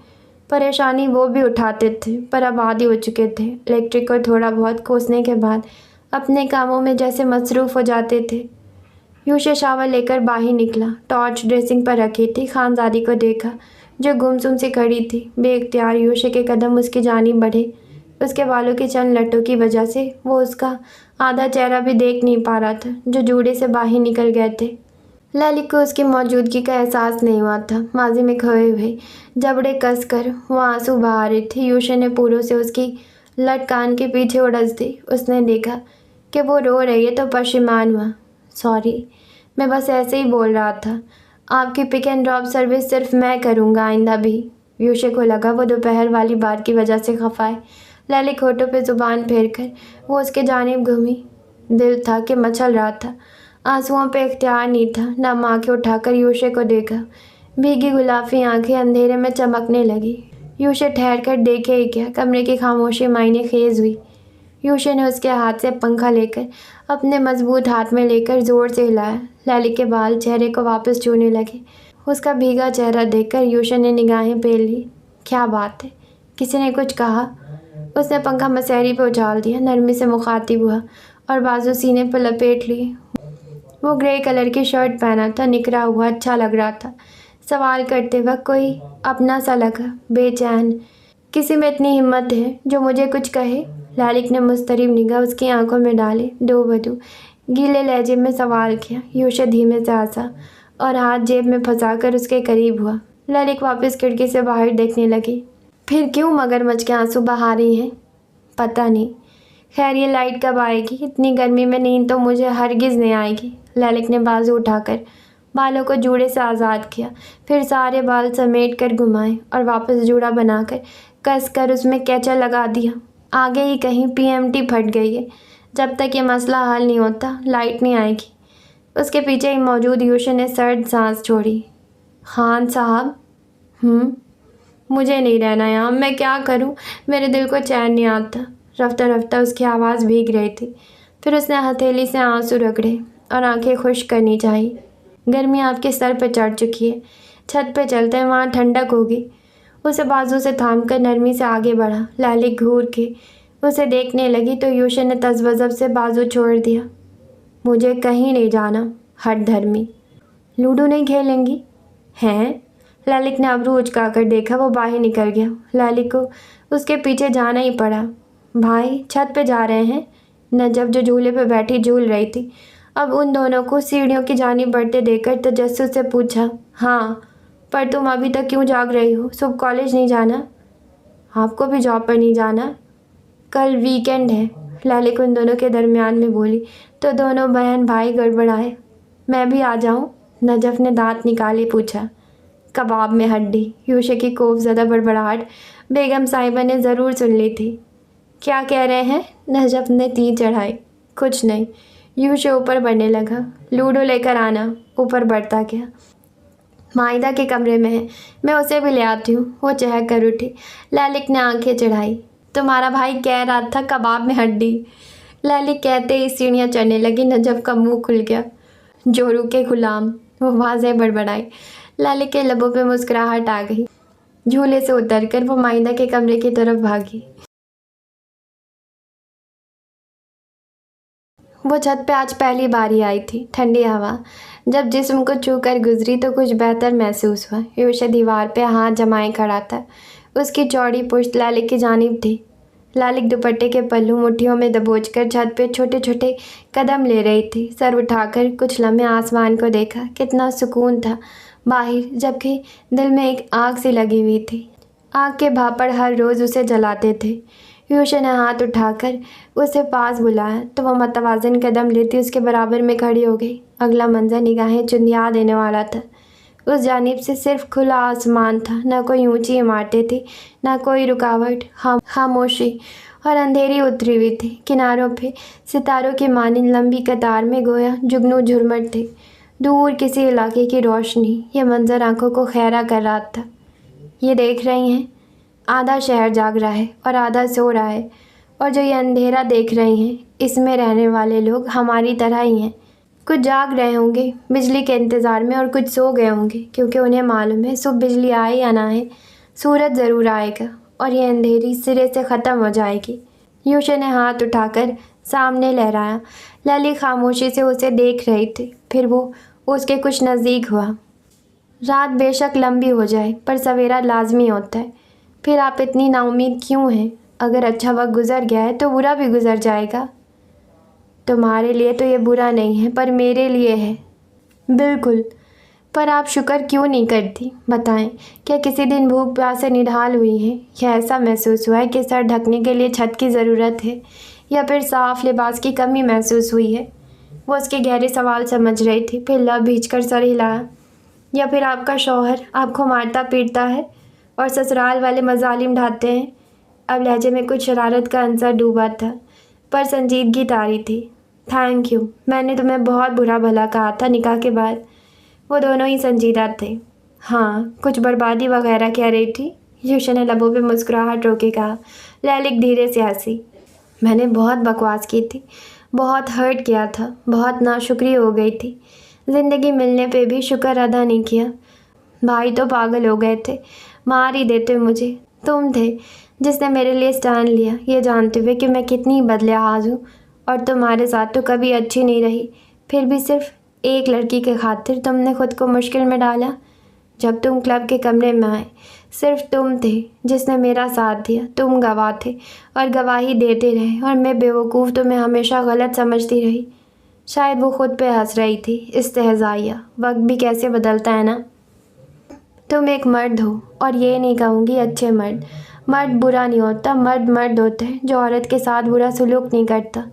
परेशानी वो भी उठाते थे पर अब आदी हो चुके थे। इलेक्ट्रिक को थोड़ा बहुत कोसने के बाद अपने कामों में जैसे मसरूफ़ हो जाते थे। यूशे शावर लेकर बाहर निकला। टॉर्च ड्रेसिंग पर रखी थी। खानज़ादी को देखा जो गुमसुम सी खड़ी थी। बेइख्तियार यूशे के कदम उसकी जानिब बढ़े। उसके बालों की चंद लटों की वजह से वो उसका आधा चेहरा भी देख नहीं पा रहा था जो जूड़े से बाहर निकल गए थे। ललिक को उसकी मौजूदगी का एहसास नहीं हुआ था। माजी में खोए हुए जबड़े कस कर वो आंसू बहा रही थी। यूशे ने पूरों से उसकी लट कान के पीछे उड़स दी। उसने देखा कि वो रो रही है तो परेशान हुआ। सॉरी, मैं बस ऐसे ही बोल रहा था। आपकी पिक एंड ड्रॉप सर्विस सिर्फ मैं करूँगा आइंदा भी। यूशे को लगा वो दोपहर वाली बात की वजह से खफा है। ललिक होठों पे ज़ुबान फेर कर वो उसके जानिब घूमी। दिल था कि मचल रहा था। आंसुओं पे इख्तियार नहीं था। नम आँखें उठाकर यूशे को देखा। भीगी गुलाबी आंखें अंधेरे में चमकने लगी। यूशे ठहर कर देखे ही क्या, कमरे की खामोशी मायने खेज हुई। यूशे ने उसके हाथ से पंखा लेकर अपने मजबूत हाथ में लेकर ज़ोर से हिलाया। ललिक के बाल चेहरे को वापस छूने लगे। उसका भीगा चेहरा देखकर यूशे ने निगाहें फेर ली। क्या बात है, किसी ने कुछ कहा? उसने पंखा मसहरी पर उछाल दिया। नरमी से मुखातिब हुआ और बाजू सीने पर लपेट ली। वो ग्रे कलर की शर्ट पहना था। निकरा हुआ अच्छा लग रहा था। सवाल करते वक्त कोई अपना सा लगा। बेचैन, किसी में इतनी हिम्मत है जो मुझे कुछ कहे? ललिक ने मुस्तरिब निगाह उसकी आंखों में डाले। दो बदू गीले लहजे में सवाल किया। यूशे धीमे से हंसा और हाथ जेब में फंसाकर उसके करीब हुआ। ललिक वापस खिड़की से बाहर देखने लगी। फिर क्यों मगरमच्छ के आंसू बहा रही हैं? पता नहीं। खैर ये लाइट कब आएगी? इतनी गर्मी में नींद तो मुझे हरगिज़ नहीं आएगी। ललिक ने बाजू उठाकर बालों को जूड़े से आज़ाद किया। फिर सारे बाल समेट कर घुमाए और वापस जूड़ा बनाकर कस कर उसमें कैचा लगा दिया। आगे ही कहीं पीएमटी फट गई है। जब तक ये मसला हल नहीं होता लाइट नहीं आएगी। उसके पीछे ही मौजूद यूशे ने सर्द सांस छोड़ी। खान साहब, मुझे नहीं रहना यहाँ। मैं क्या करूँ? मेरे दिल को चैन नहीं आता। रफ्ता रफ्ता उसकी आवाज़ भीग रही थी। फिर उसने हथेली से आंसू रगड़े और आंखें खुश्क करनी चाहिए। गर्मी आपके सर पर चढ़ चुकी है। छत पे चलते हैं, वहाँ ठंडक होगी। उसे बाजू से थामकर नरमी से आगे बढ़ा। ललिक घूर के उसे देखने लगी तो यूशे ने तज़बज़ब से बाजू छोड़ दिया। मुझे कहीं नहीं जाना, हठ धर्मी। लूडो नहीं खेलेंगी? हैं? ललिक ने अबरू उचका कर देखा। वो बाहर निकल गया। ललिक को उसके पीछे जाना ही पड़ा। भाई छत पे जा रहे हैं? नजफ़ जो झूले पे बैठी झूल रही थी अब उन दोनों को सीढ़ियों की जानिब बढ़ते देखकर तजस्सुस से पूछा। हाँ, पर तुम अभी तक क्यों जाग रही हो? सुबह कॉलेज नहीं जाना? आपको भी जॉब पर नहीं जाना? कल वीकेंड है, ललिक उन दोनों के दरमियान में बोली तो दोनों बहन भाई गड़बड़ाए। मैं भी आ जाऊँ? नजफ़ ने दांत निकाले पूछा। कबाब में हड्डी। यूशे की खौफज़दा बड़बड़ाहट बेगम साहिबा ने ज़रूर सुन ली थी। क्या कह रहे हैं? नजफ़ ने तीर चढ़ाई। कुछ नहीं। यूशे ऊपर बढ़ने लगा। लूडो लेकर आना। ऊपर बढ़ता गया। माइदा के कमरे में है, मैं उसे भी ले आती हूँ। वो चहक कर उठी। ललिक ने आंखें चढ़ाई। तुम्हारा भाई कह रहा था कबाब में हड्डी। ललिक कहते ही सीढ़ियाँ चढ़ने लगी। नजफ़ का मुंह खुल गया। जोरू के गुलाम, वो वाज़ेह बड़बड़ाई। ललिक के लबों पे मुस्कुराहट आ गई। झूले से उतरकर वो माइदा के कमरे की तरफ भागी। वो छत पे आज पहली बारी आई थी। ठंडी हवा जब जिस्म को छू कर गुजरी तो कुछ बेहतर महसूस हुआ। यूशा दीवार पे हाथ जमाए खड़ा था। उसकी चौड़ी पुश्त लालिक की जानिब थी। लालिक दुपट्टे के पल्लू मुट्ठियों में दबोचकर छत पे छोटे छोटे कदम ले रही थी। सर उठाकर कुछ लम्हे आसमान को देखा। कितना सुकून था बाहर, जबकि दिल में एक आग सी लगी हुई थी। आग के भापड़ हर रोज़ उसे जलाते थे। यूशा ने हाथ उठाकर उसे पास बुलाया तो वह मतवाज़न कदम लेती उसके बराबर में खड़ी हो गई। अगला मंजर निगाहें चुंधिया देने वाला था। उस जानिब से सिर्फ खुला आसमान था, न कोई ऊंची इमारतें थी, न कोई रुकावट। खामोशी और अंधेरी उतरी हुई थी। किनारों पे सितारों की मानिंद लंबी कतार में गोया जुगनू झुरमट थे। दूर किसी इलाके की रोशनी। यह मंजर आंखों को खैरा कर रहा था। ये देख रही हैं, आधा शहर जाग रहा है और आधा सो रहा है। और जो ये अंधेरा देख रही हैं, इसमें रहने वाले लोग हमारी तरह ही हैं। कुछ जाग रहे होंगे बिजली के इंतज़ार में और कुछ सो गए होंगे क्योंकि उन्हें मालूम है सुबह बिजली आए या ना आए, सूरज ज़रूर आएगा और ये अंधेरी सिरे से ख़त्म हो जाएगी। यूशा ने हाथ उठाकर सामने लहराया। लली खामोशी से उसे देख रही थी। फिर वो उसके कुछ नज़दीक हुआ। रात बेशक लंबी हो जाए पर सवेरा लाजमी होता है। फिर आप इतनी नाउम्मीद क्यों हैं? अगर अच्छा वक्त गुजर गया है तो बुरा भी गुजर जाएगा। तुम्हारे लिए तो ये बुरा नहीं है पर मेरे लिए है। बिल्कुल, पर आप शुक्र क्यों नहीं करती? बताएं, क्या किसी दिन भूख प्यास से निढाल हुई हैं? या ऐसा महसूस हुआ है कि सर ढकने के लिए छत की ज़रूरत है? या फिर साफ लिबास की कमी महसूस हुई है? वो उसके गहरे सवाल समझ रही थी। फिर लब भींचकर सर हिलाया। या फिर आपका शौहर आपको मारता पीटता है और ससुराल वाले मजालिम ढाते हैं? अब लहजे में कुछ शरारत का अंसर डूबा था पर संजीदगी तारी थी। थैंक यू, मैंने तुम्हें बहुत बुरा भला कहा था निकाह के बाद। वो दोनों ही संजीदा थे। हाँ, कुछ बर्बादी वगैरह कह रही थी। यूशा ने लबों पे मुस्कुराहट रोके कहा। ललिक धीरे से हंसी। मैंने बहुत बकवास की थी, बहुत हर्ट किया था, बहुत नाशुक्री हो गई थी। ज़िंदगी मिलने पे भी शुक्र अदा नहीं किया। भाई तो पागल हो गए थे, मार ही देते मुझे। तुम थे जिसने मेरे लिए स्टैंड लिया, ये जानते हुए कि मैं कितनी बदलिहाज हूँ और तुम्हारे साथ तो कभी अच्छी नहीं रही। फिर भी सिर्फ एक लड़की के खातिर तुमने खुद को मुश्किल में डाला। जब तुम क्लब के कमरे में आए, सिर्फ तुम थे जिसने मेरा साथ दिया। तुम गवाह थे और गवाही देते रहे और मैं बेवकूफ़ तुम्हें हमेशा गलत समझती रही। शायद वो खुद पे हंस रही थी, इस्तेहज़ाइया। वक्त भी कैसे बदलता है ना। तुम एक मर्द हो और ये नहीं कहूँगी अच्छे मर्द। मर्द बुरा नहीं होता, मर्द मर्द होता है जो औरत के साथ बुरा सलूक नहीं करता,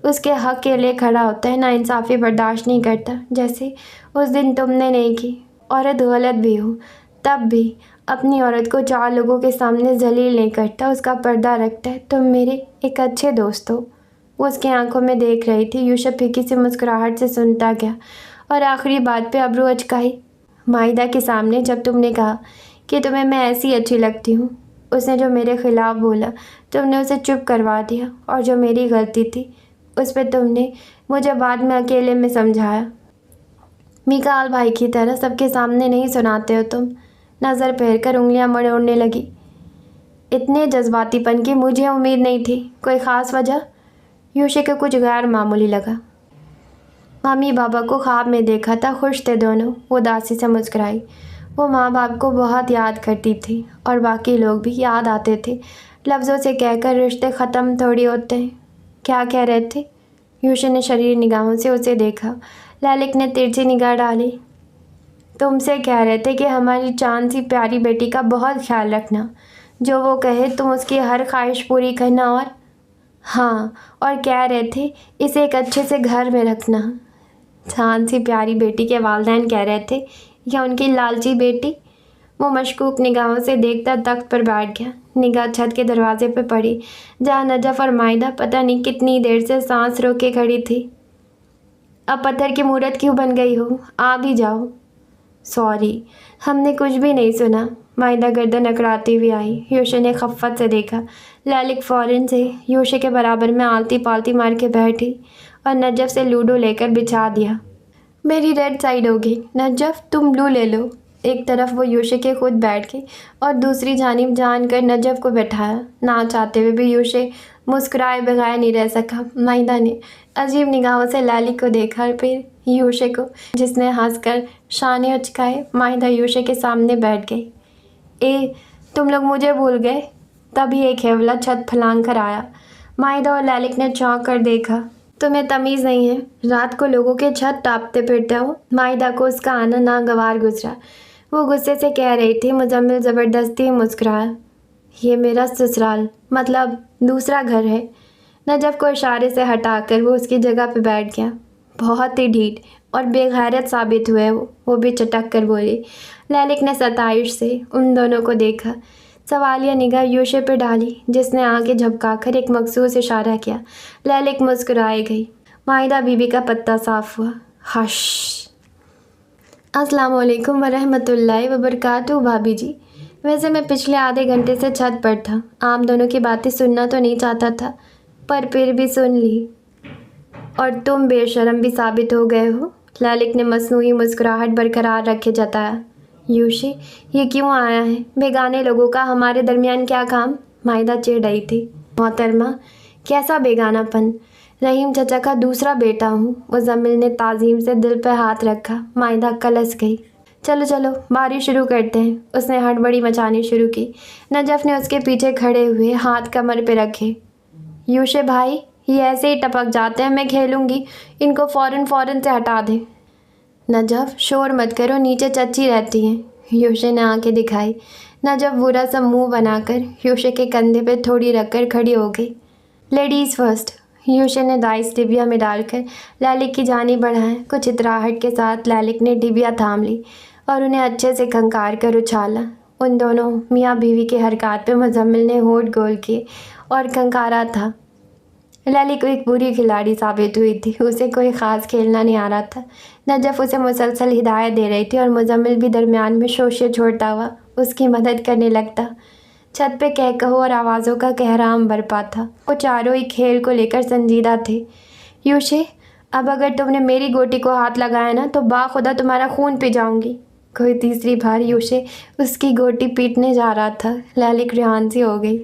उसके हक़ के लिए खड़ा होता है, नाइंसाफ़ी बर्दाश्त नहीं करता जैसे उस दिन तुमने नहीं की। औरत गलत भी हो तब भी अपनी औरत को चार लोगों के सामने जलील नहीं करता, उसका पर्दा रखता है। तुम मेरे एक अच्छे दोस्त हो। वो उसकी आंखों में देख रही थी। यूशा फीकी से मुस्कुराहट से सुनता गया और आखिरी बात पे अब्रू अचकाई। माहिदा के सामने जब तुमने कहा कि तुम्हें मैं ऐसी अच्छी लगती हूँ, उसने जो मेरे ख़िलाफ़ बोला तुमने उसे चुप करवा दिया और जो मेरी गलती थी उस पर तुमने मुझे बाद में अकेले में समझाया। मिकाल भाई की तरह सबके सामने नहीं सुनाते हो तुम। नज़र फेर कर उंगलियां मरोड़ने लगी। इतने जज्बातीपन की मुझे उम्मीद नहीं थी। कोई ख़ास वजह? यूशा को कुछ गैर मामूली लगा। मम्मी बाबा को ख्वाब में देखा था, खुश थे दोनों। वो उदासी से मुस्कुराई। वो माँ बाप को बहुत याद करती थी और बाकी लोग भी याद आते थे। लफ्ज़ों से कहकर रिश्ते ख़त्म थोड़ी होते हैं। क्या कह रहे थे? यूशा ने शरीर निगाहों से उसे देखा। ललिक ने तिरछी निगाह डाली। तुमसे कह रहे थे कि हमारी चांद सी प्यारी बेटी का बहुत ख्याल रखना, जो वो कहे तुम उसकी हर ख्वाहिश पूरी करना। और हाँ, और कह रहे थे इसे एक अच्छे से घर में रखना। चांद सी प्यारी बेटी के वालिदैन कह रहे थे या उनकी लालची बेटी? वो मशकूक निगाहों से देखता तख्त पर बैठ गया। निगाह छत के दरवाजे पर पड़ी जहाँ नजफ़ और माहिदा पता नहीं कितनी देर से सांस रोक के खड़ी थी। अब पत्थर की मूरत क्यों बन गई हो? आ भी जाओ। सॉरी, हमने कुछ भी नहीं सुना। माहिदा गर्दन अकड़ाती हुई आई। यूशा ने खफ़्फ़त से देखा। ललिक फ़ौरन से यूशा के बराबर में आलती पालती मार के बैठी और नजफ़ से लूडो लेकर बिछा दिया। मेरी रेड साइड हो गई। नजफ़, तुम ब्लू ले लो। एक तरफ वो यूशा के खुद बैठ गई और दूसरी जानिब जान कर नजफ़ को बैठाया। ना चाहते हुए भी यूशा मुस्कुराए बगैर नहीं रह सका। माहिदा ने अजीब निगाहों से लाली को देखा और फिर यूशे को, जिसने हंसकर शाने उचकाए। माहिदा यूशे के सामने बैठ गई। तुम लोग मुझे भूल गए? तभी एक हेवला छत फलांग कर आया। माहिदा और लालिक ने चौंक कर देखा। तुम्हें तमीज़ नहीं है, रात को लोगों के छत टापते फिरते हो। माहिदा को उसका आना नागवार गुजरा। वो गुस्से से कह रही थी। मुजम्मिल ज़बरदस्ती मुस्कुराया। ये मेरा ससुराल, मतलब दूसरा घर है। नजफ़ को इशारे से हटाकर वो उसकी जगह पे बैठ गया। बहुत ही ढीठ और बेगैरत साबित हुए वो भी चटक कर बोली। लालिक ने सताइश से उन दोनों को देखा। सवालिया निगाह यूशे पे डाली, जिसने आगे झपकाकर एक मखसूस इशारा किया। लालिक मुस्कुराई गई। माहिदा बीबी का पत्ता साफ हुआ। हश। अस्सलाम वालेकुम वरहमतुल्लाहि वबरकातुहू भाभी जी। वैसे मैं पिछले आधे घंटे से छत पर था। आप दोनों की बातें सुनना तो नहीं चाहता था, पर फिर भी सुन ली। और तुम बेशरम भी साबित हो गए हो। लालिक ने मसनूई मुस्कुराहट बरकरार रखे जताया। यूशे, ये क्यों आया है? बेगाने लोगों का हमारे दरमियान क्या काम? माहिदा चिढ़ रही थी। मोहतरमा, कैसा बेगानापन? रहीम चचा का दूसरा बेटा हूँ। मुजम्मिल ने ताज़ीम से दिल पर हाथ रखा। माहिदा कलस गई। चलो चलो बारी शुरू करते हैं। उसने हड़बड़ी मचानी शुरू की। नजफ़ ने उसके पीछे खड़े हुए हाथ कमर पे रखे। यूशे भाई, ये ऐसे ही टपक जाते हैं, मैं खेलूँगी, इनको फ़ौरन से हटा दे। नजफ़, शोर मत करो, नीचे चच्ची रहती हैं। यूशे ने आंखें दिखाई। नजफ़ बुरा सा मुंह बनाकर यूशे के कंधे पे थोड़ी रखकर खड़ी हो गई। Ladies first. यूशे ने दाइस डिबिया में डालकर लालिक की जानी बढ़ाया। कुछ इतराहट के साथ लालिक ने डिबिया थाम ली और उन्हें अच्छे से खंकार कर उछाला। उन दोनों मियाँ बीवी के हरकत पे मुजम्मिल ने होठ गोल किए और खंकारा था। लालिक एक बुरी खिलाड़ी साबित हुई थी। उसे कोई ख़ास खेलना नहीं आ रहा था। नजफ़ उसे मुसलसल हिदायत दे रही थी और मुजम्मिल भी दरमियान में शोशे छोड़ता हुआ उसकी मदद करने लगता। छत पे कहकहो और आवाज़ों का कहराम बरपा था। वो चारों ही खेल को लेकर संजीदा थे। यूशे, अब अगर तुमने मेरी गोटी को हाथ लगाया ना तो बाखुदा तुम्हारा खून पी जाऊंगी। कोई तीसरी बार यूशे उसकी गोटी पीटने जा रहा था। लालिक रेहान सी हो गई।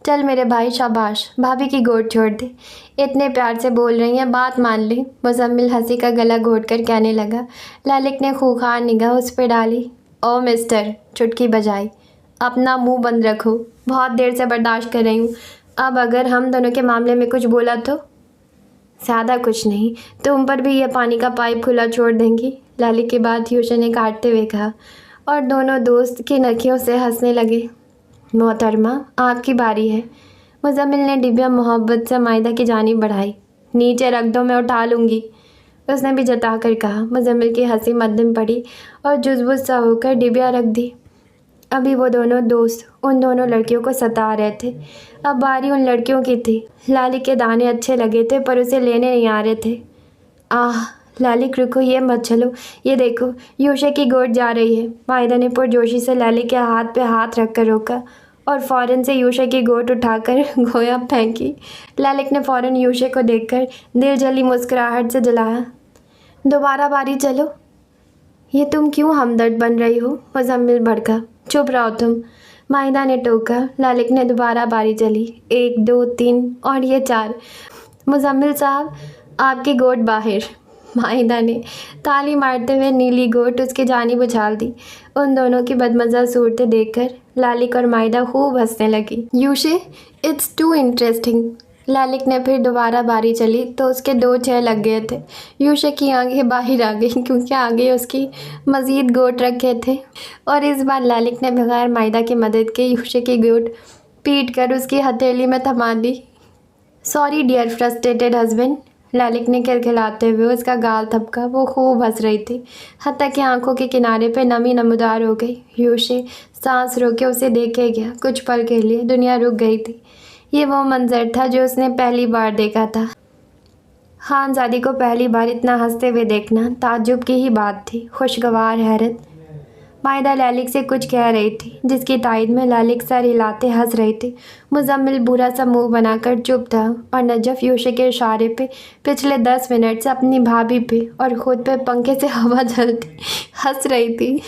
चल मेरे भाई, शाबाश, भाभी की गोद छोड़ दे। इतने प्यार से बोल रही हैं, बात मान ली। मुजम्मिल हंसी का गला घोट कर कहने लगा। लालिक ने खूंखार निगाह उस पर डाली। ओ मिस्टर, चुटकी बजाई। अपना मुंह बंद रखो, बहुत देर से बर्दाश्त कर रही हूँ। अब अगर हम दोनों के मामले में कुछ बोला तो? ज़्यादा कुछ नहीं, तुम पर भी यह पानी का पाइप खुला छोड़ देंगी। लालिक की बात यूशे ने काटते हुए कहा और दोनों दोस्त की नखियों से हंसने लगे। मोहतरमा, आपकी बारी है। मुजम्मिल ने डिबिया मोहब्बत से माहिदा की जानिब बढ़ाई। नीचे रख दो, मैं उठा लूँगी, उसने भी जता कर कहा। मुजम्मिल की हंसी मध्यम पड़ी और जुज़बुज़ सा होकर डिबिया रख दी। अभी वो दोनों दोस्त उन दोनों लड़कियों को सता रहे थे। अब बारी उन लड़कियों की थी। लालिक के दाने अच्छे लगे थे पर उसे लेने नहीं आ रहे थे। आह लालिक, रुको, ये मत चलो, ये देखो, यूशे की गोद जा रही है। माहिदा ने पुरजोशी से लालिक के हाथ पे हाथ रखकर रोका और फ़ौरन से यूशे की गोद उठाकर गोया फेंकी। लालिक ने फ़ौरन यूशे को देखकर दिल जली मुस्कुराहट से जलाया। दोबारा बारी चलो। ये तुम क्यों हमदर्द बन रही हो? मुजम्मिल भड़का। चुप रहो तुम, माहिदा ने टोका। लालिक ने दोबारा बारी चली। 1 2 3 और ये 4। मुजम्मिल साहब, आपकी गोद बाहर। माहिदा ने ताली मारते हुए नीली गोट उसकी जानिब उछाल दी। उन दोनों की बदमज़ा सूरतें देखकर लालिक और माहिदा खूब हंसने लगी। यूशे, इट्स टू इंटरेस्टिंग। लालिक ने फिर दोबारा बारी चली तो उसके 2 छह लग गए थे। यूशे की आंखें बाहर आ गईं क्योंकि आगे उसकी मज़ीद गोट रखे थे और इस बार लालिक ने बगैर माहिदा की मदद के यूशे की गोट पीट कर उसकी हथेली में थमा दी। Sorry dear frustrated husband. Lalik ने खिलखिलाते हुए उसका गाल थपका। वो खूब हंस रही थी, हत्ता कि आंखों के किनारे पे नमी नमदार हो गई। यूशे सांस रोके उसे देखे गया। कुछ पल के लिए दुनिया रुक गई थी। ये वो मंजर था जो उसने पहली बार देखा था। खानज़ादी को पहली बार इतना हंसते हुए देखना ताज्जुब की ही बात थी। खुशगवार हैरत। माहिदा लालिक से कुछ कह रही थी, जिसकी तायद में लालिक सर हिलाते हंस रही थी। मुजम्मिल बुरा सा मुंह बनाकर चुप था और नजफ़ यूशे के इशारे पे पिछले 10 मिनट से अपनी भाभी पे और ख़ुद पे पंखे से हवा झलती हंस रही थी।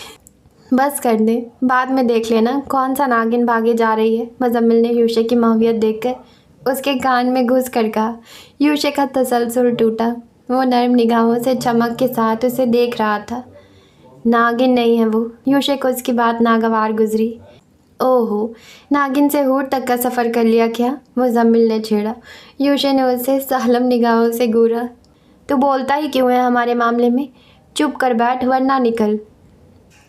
बस कर दे, बाद में देख लेना कौन सा नागिन भागे जा रही है। मुजम्मिल ने यूशे की मावियत देखकर उसके कान में घुस कर कहा। यूशे का तसलसल टूटा। वो नर्म निगाहों से चमक के साथ उसे देख रहा था। नागिन नहीं है वो। यूशे को उसकी बात नागवार गुजरी। ओहो, नागिन से हूर तक का सफ़र कर लिया क्या? मुज़म्मिल ने छेड़ा। यूशे ने उसे सालम निगाहों से घूरा। तू बोलता ही क्यों है हमारे मामले में? चुप कर बैठ वरना निकल।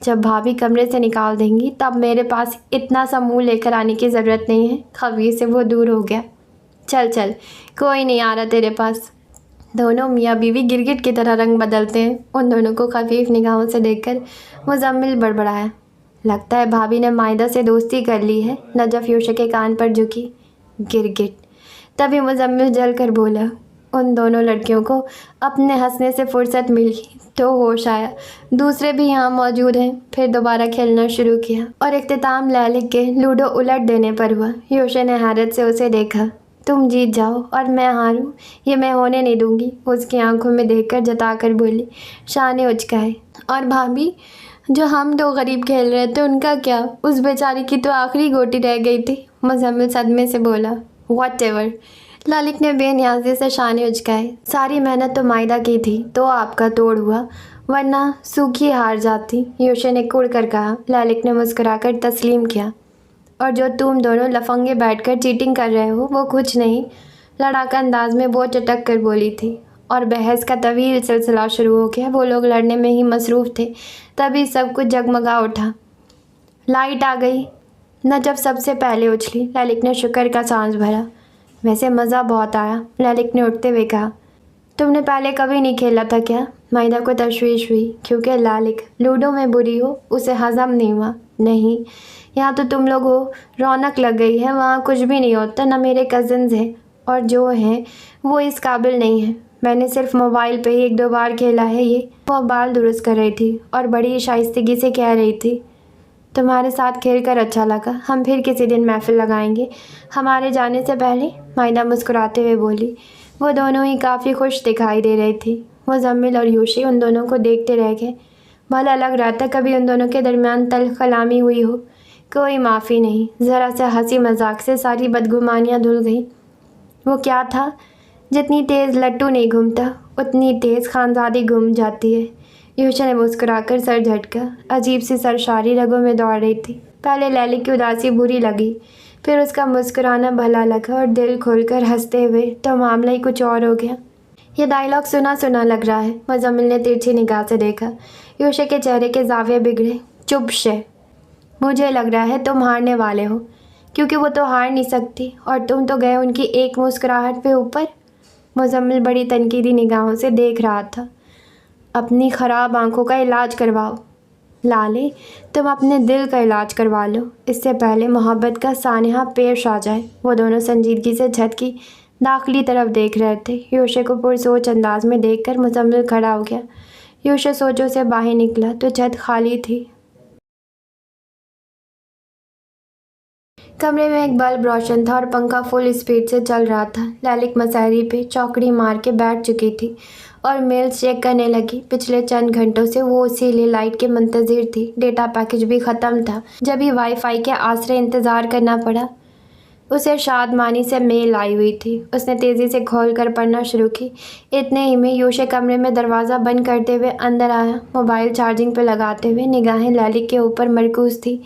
जब भाभी कमरे से निकाल देंगी तब मेरे पास इतना सा मुँह लेकर आने की ज़रूरत नहीं है। खबीर से वो दूर हो गया। चल चल, कोई नहीं आ रहा तेरे पास। दोनों मियाँ बीवी गिरगिट की तरह रंग बदलते हैं। उन दोनों को खफीफ निगाहों से देखकर मुज़म्मिल बड़बड़ाया। लगता है भाभी ने मायदा से दोस्ती कर ली है। नजफ़ यूशे के कान पर झुकी। गिरगिट। तभी मुज़म्मिल जल कर बोला। उन दोनों लड़कियों को अपने हंसने से फुर्सत मिली तो होश आया, दूसरे भी यहाँ मौजूद हैं। फिर दोबारा खेलना शुरू किया और इख्तिताम लैलिक के लूडो उलट देने पर हुआ। यूशे ने हैरत से उसे देखा। तुम जीत जाओ और मैं हारूं, ये मैं होने नहीं दूंगी। उसकी आंखों में देखकर जताकर बोली। शाने उचकाए। और भाभी, जो हम दो गरीब खेल रहे थे उनका क्या? उस बेचारी की तो आखिरी गोटी रह गई थी। मुज़म्मिल सदमे से बोला। व्हाटएवर। ललिक ने बेनियाजी से शाने उचकाए। सारी मेहनत तो मायदा की थी तो आपका तोड़ हुआ, वरना सूखी हार जाती। यूशे ने कुड़ कर कहा। ललिक ने मुस्कुराकर तस्लीम किया। और जो तुम दोनों लफंगे बैठकर चीटिंग कर रहे हो वो कुछ नहीं। लड़ाका अंदाज में वो चटक कर बोली थी और बहस का तवील सिलसिला शुरू हो गया। वो लोग लड़ने में ही मसरूफ़ थे। तभी सब कुछ जगमगा उठा। लाइट आ गई। नजफ़ सबसे पहले उछली। ललिक ने शुक्र का सांस भरा। वैसे मज़ा बहुत आया। ललिक ने उठते हुए कहा। तुमने पहले कभी नहीं खेला था क्या? मायदा को तशवीश हुई क्योंकि ललिक लूडो में बुरी हो, उसे हज़म नहीं हुआ। नहीं, यहाँ तो तुम लोग हो, रौनक लग गई है। वहाँ कुछ भी नहीं होता। न मेरे कज़न्स हैं और जो हैं वो इस काबिल नहीं है। मैंने सिर्फ मोबाइल पे ही 1-2 बार खेला है ये। वो बाल दुरुस्त कर रही थी और बड़ी शाइस्तगी से कह रही थी। तुम्हारे साथ खेलकर अच्छा लगा। हम फिर किसी दिन महफिल लगाएंगे। हमारे जाने से पहले मायदा मुस्कुराते हुए बोली। वो दोनों ही काफ़ी खुश दिखाई दे रही थी। मुज़म्मिल और यूशी उन दोनों को देखते रह गए। भला लग रहा था कभी उन दोनों के दरमियान तल्ख़ कलामी हुई हो। कोई माफ़ी नहीं। ज़रा सा हंसी मजाक से सारी बदगुमानियाँ धुल गई। वो क्या था? जितनी तेज़ लट्टू नहीं घूमता उतनी तेज़ खानज़ादी घूम जाती है। यूशा ने मुस्कुराकर सर झटका। अजीब सी सरशारी रगों में दौड़ रही थी। पहले लैली की उदासी बुरी लगी, फिर उसका मुस्कुराना भला लगा और दिल खोलकर हंसते हुए तो मामला ही कुछ और हो गया। यह डायलॉग सुना सुना लग रहा है। मुज़म्मिल ने तिरछी निगाह से देखा। यूशा के चेहरे के जाविये बिगड़े। चुप शे। मुझे लग रहा है तुम हारने वाले हो, क्योंकि वो तो हार नहीं सकती और तुम तो गए उनकी एक मुस्कुराहट पे ऊपर। मुज़म्मिल बड़ी तनकीदी निगाहों से देख रहा था। अपनी ख़राब आंखों का इलाज करवाओ। लाले, तुम अपने दिल का इलाज करवा लो, इससे पहले मोहब्बत का सानिहा पेश आ जाए। वो दोनों संजीदगी से छत की दाखिली तरफ देख रहे थे। यूशे को पुरसोच अंदाज में देखकर मुज़म्मिल खड़ा हो गया। यूशे सोचों से बाहर निकला तो छत खाली थी। कमरे में एक बल्ब रोशन था और पंखा फुल स्पीड से चल रहा था। ललिक मसहरी पे चौकड़ी मार के बैठ चुकी थी और मेल्स चेक करने लगी। पिछले चंद घंटों से वो इसीलिए लाइट के मुंतज़िर थी। डेटा पैकेज भी ख़त्म था, जब भी वाईफाई के आसरे इंतज़ार करना पड़ा। उसे शादमानी से मेल आई हुई थी। उसने तेज़ी से खोल कर पढ़ना शुरू की। इतने ही में यूशे कमरे में दरवाज़ा बंद करते हुए अंदर आया। मोबाइल चार्जिंग पर लगाते हुए निगाहें ललिक के ऊपर मरकूज़ थी।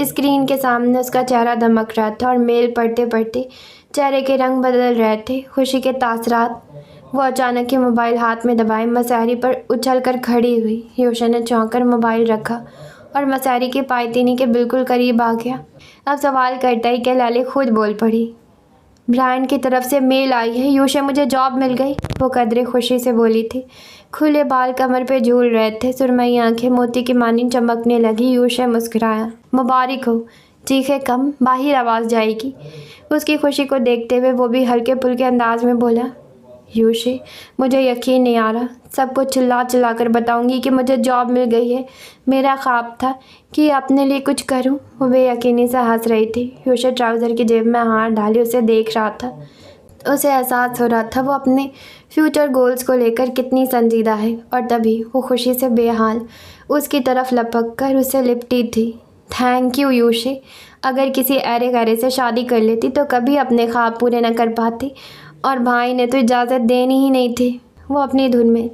स्क्रीन के सामने उसका चेहरा दमक रहा था और मेल पढ़ते पढ़ते चेहरे के रंग बदल रहे थे। खुशी के तासरात। वो अचानक ही मोबाइल हाथ में दबाए मसहरी पर उछल कर खड़ी हुई। यूशे ने चौंक कर मोबाइल रखा और मसहरी की पायतीनी के बिल्कुल करीब आ गया। अब सवाल करता ही कि ललिक खुद बोल पड़ी। ब्रायन की तरफ से मेल आई है यूशे, मुझे जॉब मिल गई। वो कदरे खुशी से बोली थी। खुले बाल कमर पे झूल रहे थे। सुरमई आंखें मोती की मानी चमकने लगी। यूशे मुस्कुराया। मुबारक हो। चीखे कम, बाहर आवाज़ जाएगी। उसकी खुशी को देखते हुए वो भी हल्के फुल्के अंदाज में बोला। यूशे, मुझे यकीन नहीं आ रहा। सबको चिल्ला चिल्ला कर बताऊंगी कि मुझे जॉब मिल गई है। मेरा ख्वाब था कि अपने लिए कुछ करूं। वो बेयकीनी से हंस रही थी। यूशे ट्राउज़र की जेब में हाथ डाले उसे देख रहा था। उसे एहसास हो रहा था वो अपने फ्यूचर गोल्स को लेकर कितनी संजीदा है। और तभी वो खुशी से बेहाल उसकी तरफ लपक कर उसे लिपटी थी। Thank you Yushi. अगर किसी अरे गहरे से शादी कर लेती तो कभी अपने ख्वाब पूरे न कर पाती, और भाई ने तो इजाज़त देनी ही नहीं थी। वो अपनी धुन में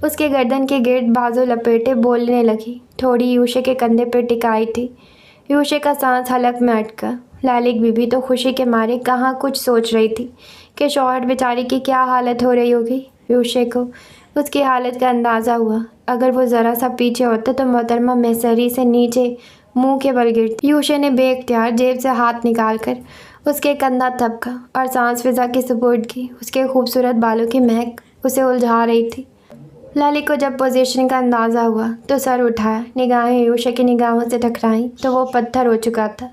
उसके गर्दन के गिर्द बाजू लपेटे बोलने लगी, थोड़ी यूशे के कंधे पर टिकाई थी। यूशे का सांस हलक में अटका। लालिक बीबी तो खुशी के मारे कहाँ कुछ सोच रही थी कि शौहर बेचारी की क्या हालत हो रही होगी। यूशे को उसकी हालत का अंदाज़ा हुआ। अगर वो ज़रा सा पीछे होता तो मोहतरमा मैसरी से नीचे मुंह के बल गिरती। यूशे ने बेख्तियार जेब से हाथ निकालकर उसके कंधा थपका और सांस फिजा की सुपुर्द की। उसके खूबसूरत बालों की महक उसे उलझा रही थी। लालिक को जब पोजीशन का अंदाज़ा हुआ तो सर उठाया। निगाहें यूशे की निगाहों से टकराईं तो वो पत्थर हो चुका था।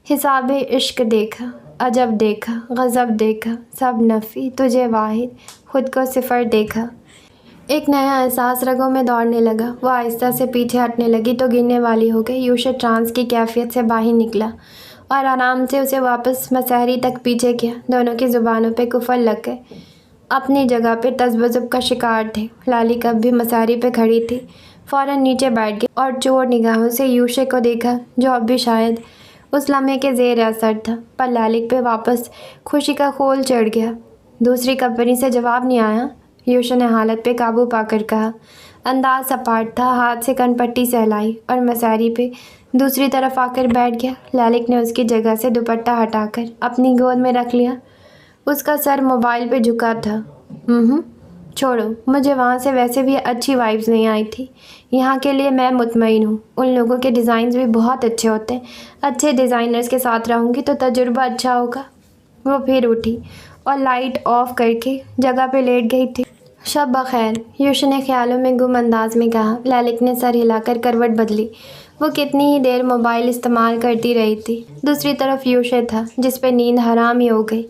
हिसाब इश्क देखा, अजब देखा, गज़ब देखा, सब नफ़ी तुझे वाहिद, खुद को सिफर देखा। एक नया एहसास रगों में दौड़ने लगा। वो आहिस्ता से पीछे हटने लगी तो गिरने वाली हो गई। यूशे ट्रांस की कैफियत से बाहर निकला और आराम से उसे वापस मसहरी तक पीछे किया। दोनों की ज़ुबानों पे कुफल लग गए। अपनी जगह पे तज़ब्ज़ुब का शिकार थे। लालिक अब भी मसहरी पे खड़ी थी। फ़ौरन नीचे बैठ गई और चोर निगाहों से यूशे को देखा, जो अब भी शायद उस लम्हे के ज़ेर असर था। पर लालिक पे वापस खुशी का खोल चढ़ गया। दूसरी कंपनी से जवाब नहीं आया? यूशे ने हालत पे काबू पाकर कहा। अंदाज सपाट था। हाथ से कनपट्टी सहलाई और मसहरी पे दूसरी तरफ आकर बैठ गया। लालिक ने उसकी जगह से दुपट्टा हटाकर अपनी गोद में रख लिया। उसका सर मोबाइल पे झुका था। छोड़ो, मुझे वहाँ से वैसे भी अच्छी वाइब्स नहीं आई थी। यहाँ के लिए मैं मुतमईन हूँ। उन लोगों के डिज़ाइंस भी बहुत अच्छे होते हैं। अच्छे डिज़ाइनर्स के साथ रहूँगी तो तजुर्बा अच्छा होगा। वो फिर उठी और लाइट ऑफ करके जगह पे लेट गई थी। शब बखैर, यूशे ने ख्यालों में गुम अंदाज में कहा। लालिक ने सर हिलाकर करवट बदली। वो कितनी ही देर मोबाइल इस्तेमाल करती रही थी। दूसरी तरफ यूशे था, जिस पे नींद हराम ही हो गई।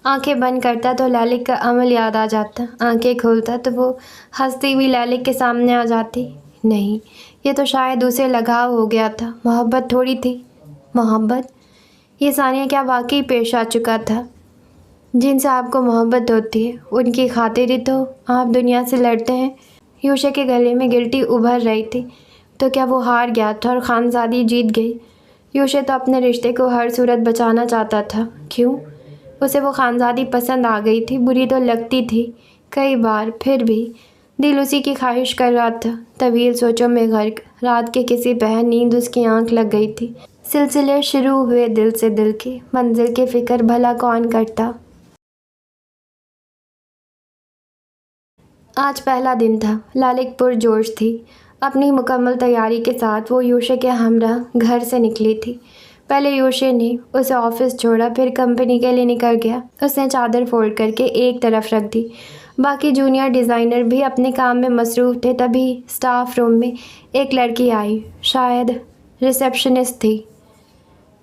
आंखें बंद करता तो लालिक का अमल याद आ जाता। आंखें खोलता तो वो हंसती हुई लालिक के सामने आ जाती। नहीं, ये तो शायद उसे लगाव हो गया था। मोहब्बत थोड़ी थी। मोहब्बत, ये सानिया क्या वाकई पेश आ चुका था। जिनसे आपको मोहब्बत होती है उनकी खातिर ही तो आप दुनिया से लड़ते हैं। यूशे के गले में गिल्टी उभर रही थी। तो क्या वो हार गया था और खानजादी जीत गई? यूशे तो अपने रिश्ते को हर सूरत बचाना चाहता था। क्यों? उसे वो खानजादी पसंद आ गई थी। बुरी तो लगती थी कई बार, फिर भी दिल उसी की ख्वाहिश कर रहा था। तवील सोचों में गर्क रात के किसी पहर नींद उसकी आंख लग गई थी। सिलसिले शुरू हुए दिल से दिल की, मंजिल की फ़िक्र भला कौन करता। आज पहला दिन था। लालिक पुरजोश थी। अपनी मुकम्मल तैयारी के साथ वो यूशे के हमरा घर से निकली थी। पहले यूशे ने उसे ऑफिस छोड़ा, फिर कंपनी के लिए निकल गया। उसने चादर फोल्ड करके एक तरफ रख दी। बाकी जूनियर डिज़ाइनर भी अपने काम में मसरूफ़ थे। तभी स्टाफ रूम में एक लड़की आई, शायद रिसेप्शनिस्ट थी।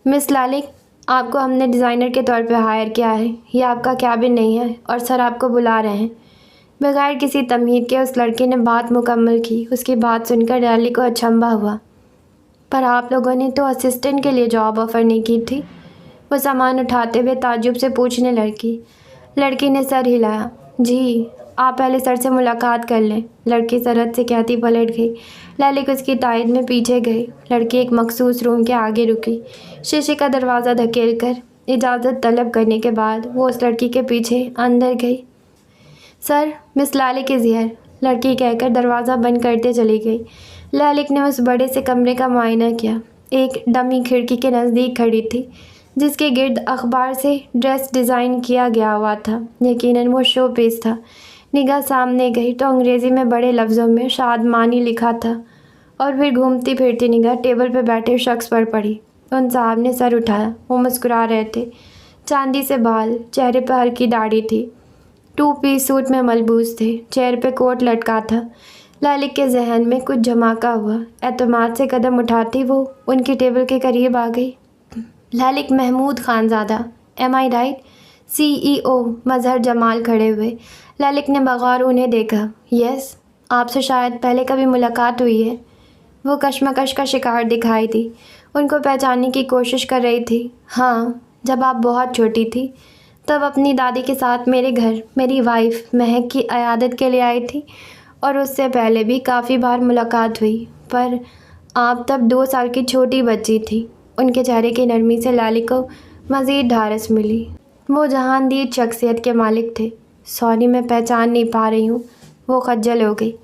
मिस लालिक, आपको हमने डिज़ाइनर के तौर पे हायर किया है। ये आपका कैबिन नहीं है और सर आपको बुला रहे हैं। बगैर किसी तमहीद के उस लड़के ने बात मुकम्मल की। उसकी बात सुनकर लालिक को अचंभा हुआ। पर आप लोगों ने तो असिस्टेंट के लिए जॉब ऑफ़र नहीं की थी? वो सामान उठाते हुए ताज्जुब से पूछने लड़की ने सर हिलाया। जी, आप पहले सर से मुलाकात कर लें। लड़की सरहद से कहती पलट गई। लालिक उसकी तायद में पीछे गई। लड़की एक मखसूस रूम के आगे रुकी। शीशे का दरवाज़ा धकेल कर इजाज़त तलब करने के बाद वो उस लड़की के पीछे अंदर गई। सर, मिस लालिक इज़ हियर, लड़की कहकर दरवाज़ा बंद करते चली गई। लालिक ने उस बड़े से कमरे का मुआयना किया। एक डमी खिड़की के नज़दीक खड़ी थी, जिसके गिर्द अखबार से ड्रेस डिज़ाइन किया गया हुआ था। यकीनन वो शो पीस था। निगाह सामने गई तो अंग्रेज़ी में बड़े लफ्ज़ों में शादमानी लिखा था और फिर घूमती फिरती निगाह टेबल पर बैठे शख्स पर पड़ी। उन साहब ने सर उठाया। वो मुस्कुरा रहे थे। चांदी से बाल, चेहरे पर हल्की दाढ़ी थी। 2 पीस सूट में मलबूस थे। चेहरे पे कोट लटका था। लालिक के जहन में कुछ झमाका हुआ। एतमाद से कदम उठाती वो उनकी टेबल के करीब आ गई। लालिक महमूद खानज़ादा, एम आई राइट? CEO मजहर जमाल खड़े हुए। लालिक ने बगौर उन्हें देखा। यस, आपसे शायद पहले कभी मुलाकात हुई है। वो कशमकश का शिकार दिखाई दी। उनको पहचानने की कोशिश कर रही थी। हाँ, जब आप बहुत छोटी थी तब अपनी दादी के साथ मेरे घर मेरी वाइफ महक की अयादत के लिए आई थी, और उससे पहले भी काफ़ी बार मुलाकात हुई, पर आप तब 2 साल की छोटी बच्ची थी। उनके चेहरे की नरमी से लाली को मज़ीद ढारस मिली। वो जहानदीद शख्सियत के मालिक थे। सॉरी, मैं पहचान नहीं पा रही हूँ। वो खज्जल हो गई।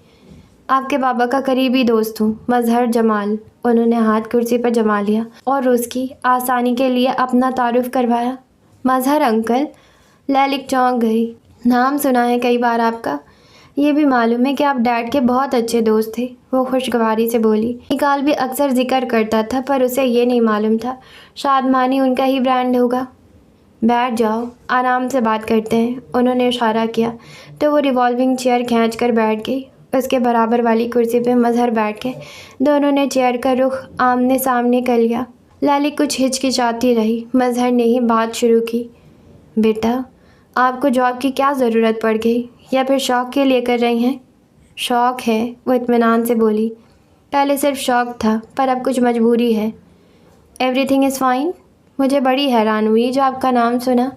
आपके बाबा का करीबी दोस्त हूँ, मजहर जमाल। उन्होंने हाथ कुर्सी पर जमा लिया और उसकी आसानी के लिए अपना तारुफ करवाया। मजहर अंकल। लैलिक चौंक गई। नाम सुना है कई बार आपका। ये भी मालूम है कि आप डैड के बहुत अच्छे दोस्त थे। वो खुशगवारी से बोली। निकाल भी अक्सर जिक्र करता था, पर उसे ये नहीं मालूम था शादमानी उनका ही ब्रांड होगा। बैठ जाओ, आराम से बात करते हैं। उन्होंने इशारा किया तो वो रिवॉल्विंग चेयर खींच कर बैठ गई। उसके बराबर वाली कुर्सी पे मजहर बैठ के दोनों ने चेयर का रुख आमने सामने कर लिया। लाली कुछ हिचकिचाती रही। मजहर ने ही बात शुरू की। बेटा, आपको जॉब की क्या ज़रूरत पड़ गई, या फिर शौक़ के लिए कर रही हैं? शौक़ है, वो इत्मीनान से बोली। पहले सिर्फ शौक़ था, पर अब कुछ मजबूरी है। Everything is fine. मुझे बड़ी हैरान हुई जो आपका नाम सुना।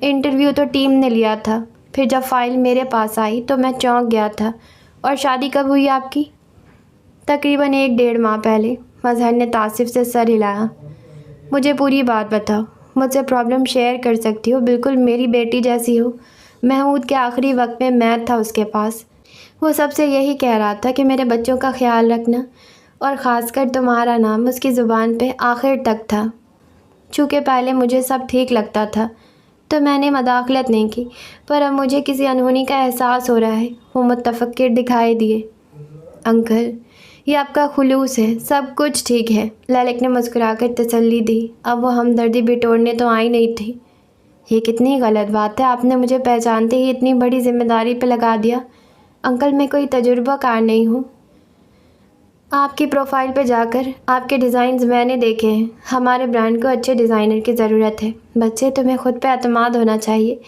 इंटरव्यू तो टीम ने लिया था, फिर जब फ़ाइल मेरे पास आई तो मैं चौंक गया था। और शादी कब हुई आपकी? तकरीबन 1-1.5 माह पहले। मजहर ने तासिफ से सर हिलाया। मुझे पूरी बात बताओ। मुझसे प्रॉब्लम शेयर कर सकती हो, बिल्कुल मेरी बेटी जैसी हो। महमूद के आखिरी वक्त में मैथ था उसके पास। वो सबसे यही कह रहा था कि मेरे बच्चों का ख्याल रखना, और ख़ासकर तुम्हारा नाम उसकी ज़ुबान पे आखिर तक था। चूँकि पहले मुझे सब ठीक लगता था तो मैंने मदाखलत नहीं की, पर अब मुझे किसी अनहोनी का एहसास हो रहा है। वो मुतफक्किर दिखाई दिए। अंकल, ये आपका खुलूस है, सब कुछ ठीक है। ललिक ने मुस्कुराकर तसल्ली दी। अब वो हमदर्दी बिटोरने तो आई नहीं थी। ये कितनी गलत बात है, आपने मुझे पहचानते ही इतनी बड़ी जिम्मेदारी पे लगा दिया। अंकल, मैं कोई तजुर्बाकार नहीं हूँ। आपकी प्रोफाइल पे जाकर आपके डिज़ाइंस मैंने देखे हैं। हमारे ब्रांड को अच्छे डिज़ाइनर की ज़रूरत है। बच्चे, तुम्हें खुद पे एतमाद होना चाहिए।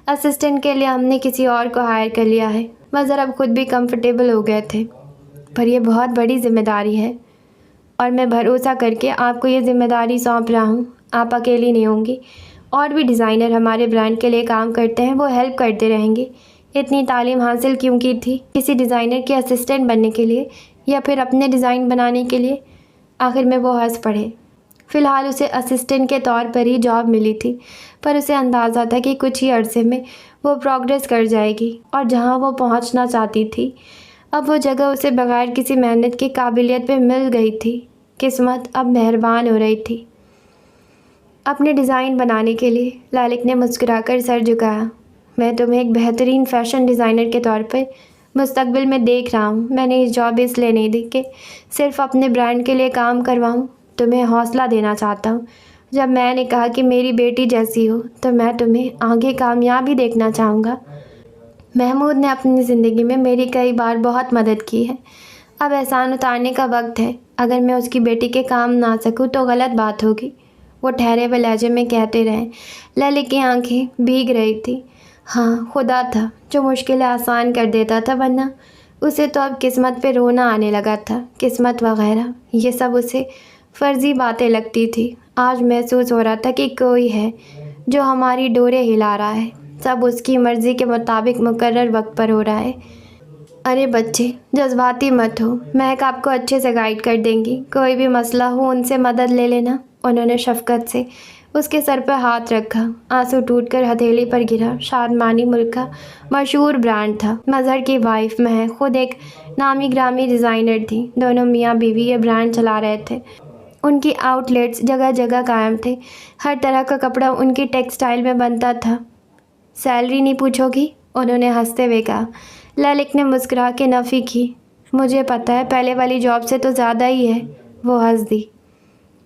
असिस्टेंट के लिए हमने किसी और को हायर कर लिया है। मज़र अब खुद भी कंफर्टेबल हो गए थे। पर यह बहुत बड़ी जिम्मेदारी है, और मैं भरोसा करके आपको ये ज़िम्मेदारी सौंप रहा हूँ। आप अकेली नहीं होंगी। और भी डिज़ाइनर हमारे ब्रांड के लिए काम करते हैं, वो हेल्प करते रहेंगे। इतनी तालीम हासिल क्यों की थी? किसी डिज़ाइनर के असिस्टेंट बनने के लिए, या फिर अपने डिज़ाइन बनाने के लिए? आखिर में वो हंस पड़े। फ़िलहाल उसे असिस्टेंट के तौर पर ही जॉब मिली थी, पर उसे अंदाज़ा था कि कुछ ही अरसे में वो प्रोग्रेस कर जाएगी, और जहाँ वो पहुँचना चाहती थी अब वो जगह उसे बग़ैर किसी मेहनत की काबिलियत पे मिल गई थी। किस्मत अब मेहरबान हो रही थी। अपने डिज़ाइन बनाने के लिए लालिक ने मुस्कुराकर सर झुकाया। मैं तुम्हें एक बेहतरीन फ़ैशन डिज़ाइनर के तौर पर मुस्तकबिल में देख रहा हूँ। मैंने इस जॉब इसलिए नहीं दी कि सिर्फ अपने ब्रांड के लिए काम करवाऊँ। तुम्हें हौसला देना चाहता हूँ। जब मैंने कहा कि मेरी बेटी जैसी हो, तो मैं तुम्हें आगे कामयाबी देखना चाहूँगा। महमूद ने अपनी ज़िंदगी में मेरी कई बार बहुत मदद की है। अब एहसान उतारने का वक्त है। अगर मैं उसकी बेटी के काम ना सकूँ तो गलत बात होगी। वो ठहरे हुए लहजे में कहते रहे। ललिक की आंखें भीग रही थी। हाँ, खुदा था जो मुश्किलें आसान कर देता था, वरना उसे तो अब किस्मत पे रोना आने लगा था। किस्मत वगैरह ये सब उसे फ़र्ज़ी बातें लगती थी। आज महसूस हो रहा था कि कोई है जो हमारी डोरें हिला रहा है। सब उसकी मर्ज़ी के मुताबिक मुकर्रर वक्त पर हो रहा है। अरे बच्चे, जज्बाती मत हो। महक आपको अच्छे से गाइड कर देंगी। कोई भी मसला हो उनसे मदद ले लेना। उन्होंने शफ़क़त से उसके सर पर हाथ रखा। आंसू टूटकर हथेली पर गिरा। शादमानी मुल्क का मशहूर ब्रांड था। मज़हर की वाइफ महक खुद एक नामी ग्रामी डिज़ाइनर थी। दोनों मियाँ बीवी ये ब्रांड चला रहे थे। उनकी आउटलेट्स जगह जगह कायम थे। हर तरह का कपड़ा उनकी टेक्सटाइल में बनता था। सैलरी नहीं पूछोगी? उन्होंने हंसते हुए कहा। ललिक ने मुस्कुरा के नफ़ी की। मुझे पता है, पहले वाली जॉब से तो ज़्यादा ही है। वो हंस दी।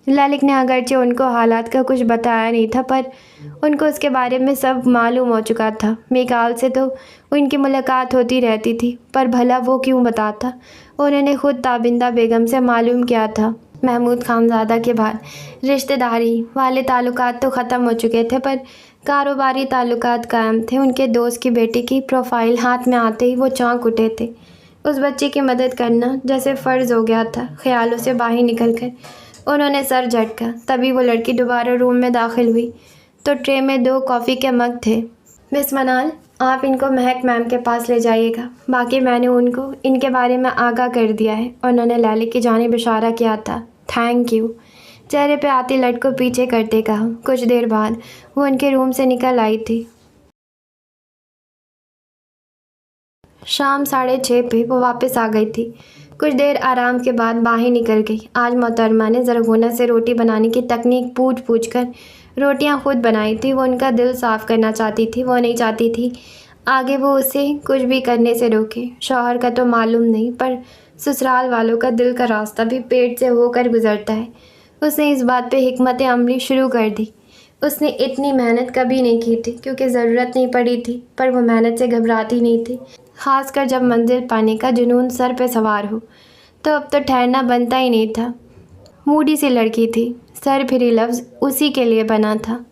ललिक ने अगरचे उनको हालात का कुछ बताया नहीं था, पर उनको उसके बारे में सब मालूम हो चुका था। मिकाल से तो उनकी मुलाकात होती रहती थी, पर भला वो क्यों बताता? उन्होंने खुद ताबिंदा बेगम से मालूम किया था। महमूद खानज़ादा के बाद रिश्तेदारी वाले ताल्लुकात तो ख़त्म हो चुके थे, पर कारोबारी ताल्लुकात कायम थे। उनके दोस्त की बेटी की प्रोफाइल हाथ में आते ही वो चौंक उठे थे। उस बच्चे की मदद करना जैसे फ़र्ज़ हो गया था। ख्यालों से बाहर निकलकर उन्होंने सर झटका। तभी वो लड़की दोबारा रूम में दाखिल हुई तो ट्रे में 2 कॉफ़ी के मग थे। मिस मनाल, आप इनको महक मैम के पास ले जाइएगा। बाकी मैंने उनको इनके बारे में आगाह कर दिया है और उन्होंने ललित की जानिब इशारा किया था। Thank you. चेहरे पे आती लट को पीछे करते कहा। कुछ देर बाद वो उनके रूम से निकल आई थी। शाम 6:30 पे वो वापस आ गई थी। कुछ देर आराम के बाद बाहर निकल गई। आज मोहतरमा ने ज़रगोना से रोटी बनाने की तकनीक पूछ कर रोटियां खुद बनाई थी। वो उनका दिल साफ़ करना चाहती थी। वो नहीं चाहती थी आगे वो उसे कुछ भी करने से रोके। शौहर का तो मालूम नहीं, पर ससुराल वालों का दिल का रास्ता भी पेट से होकर गुजरता है। उसने इस बात पे हिकमत अमली शुरू कर दी। उसने इतनी मेहनत कभी नहीं की थी क्योंकि ज़रूरत नहीं पड़ी थी, पर वो मेहनत से घबराती नहीं थी। ख़ासकर जब मंजिल पाने का जुनून सर पे सवार हो तो अब तो ठहरना बनता ही नहीं था। मूडी सी लड़की थी। सर फिरी लफ्ज़ उसी के लिए बना था।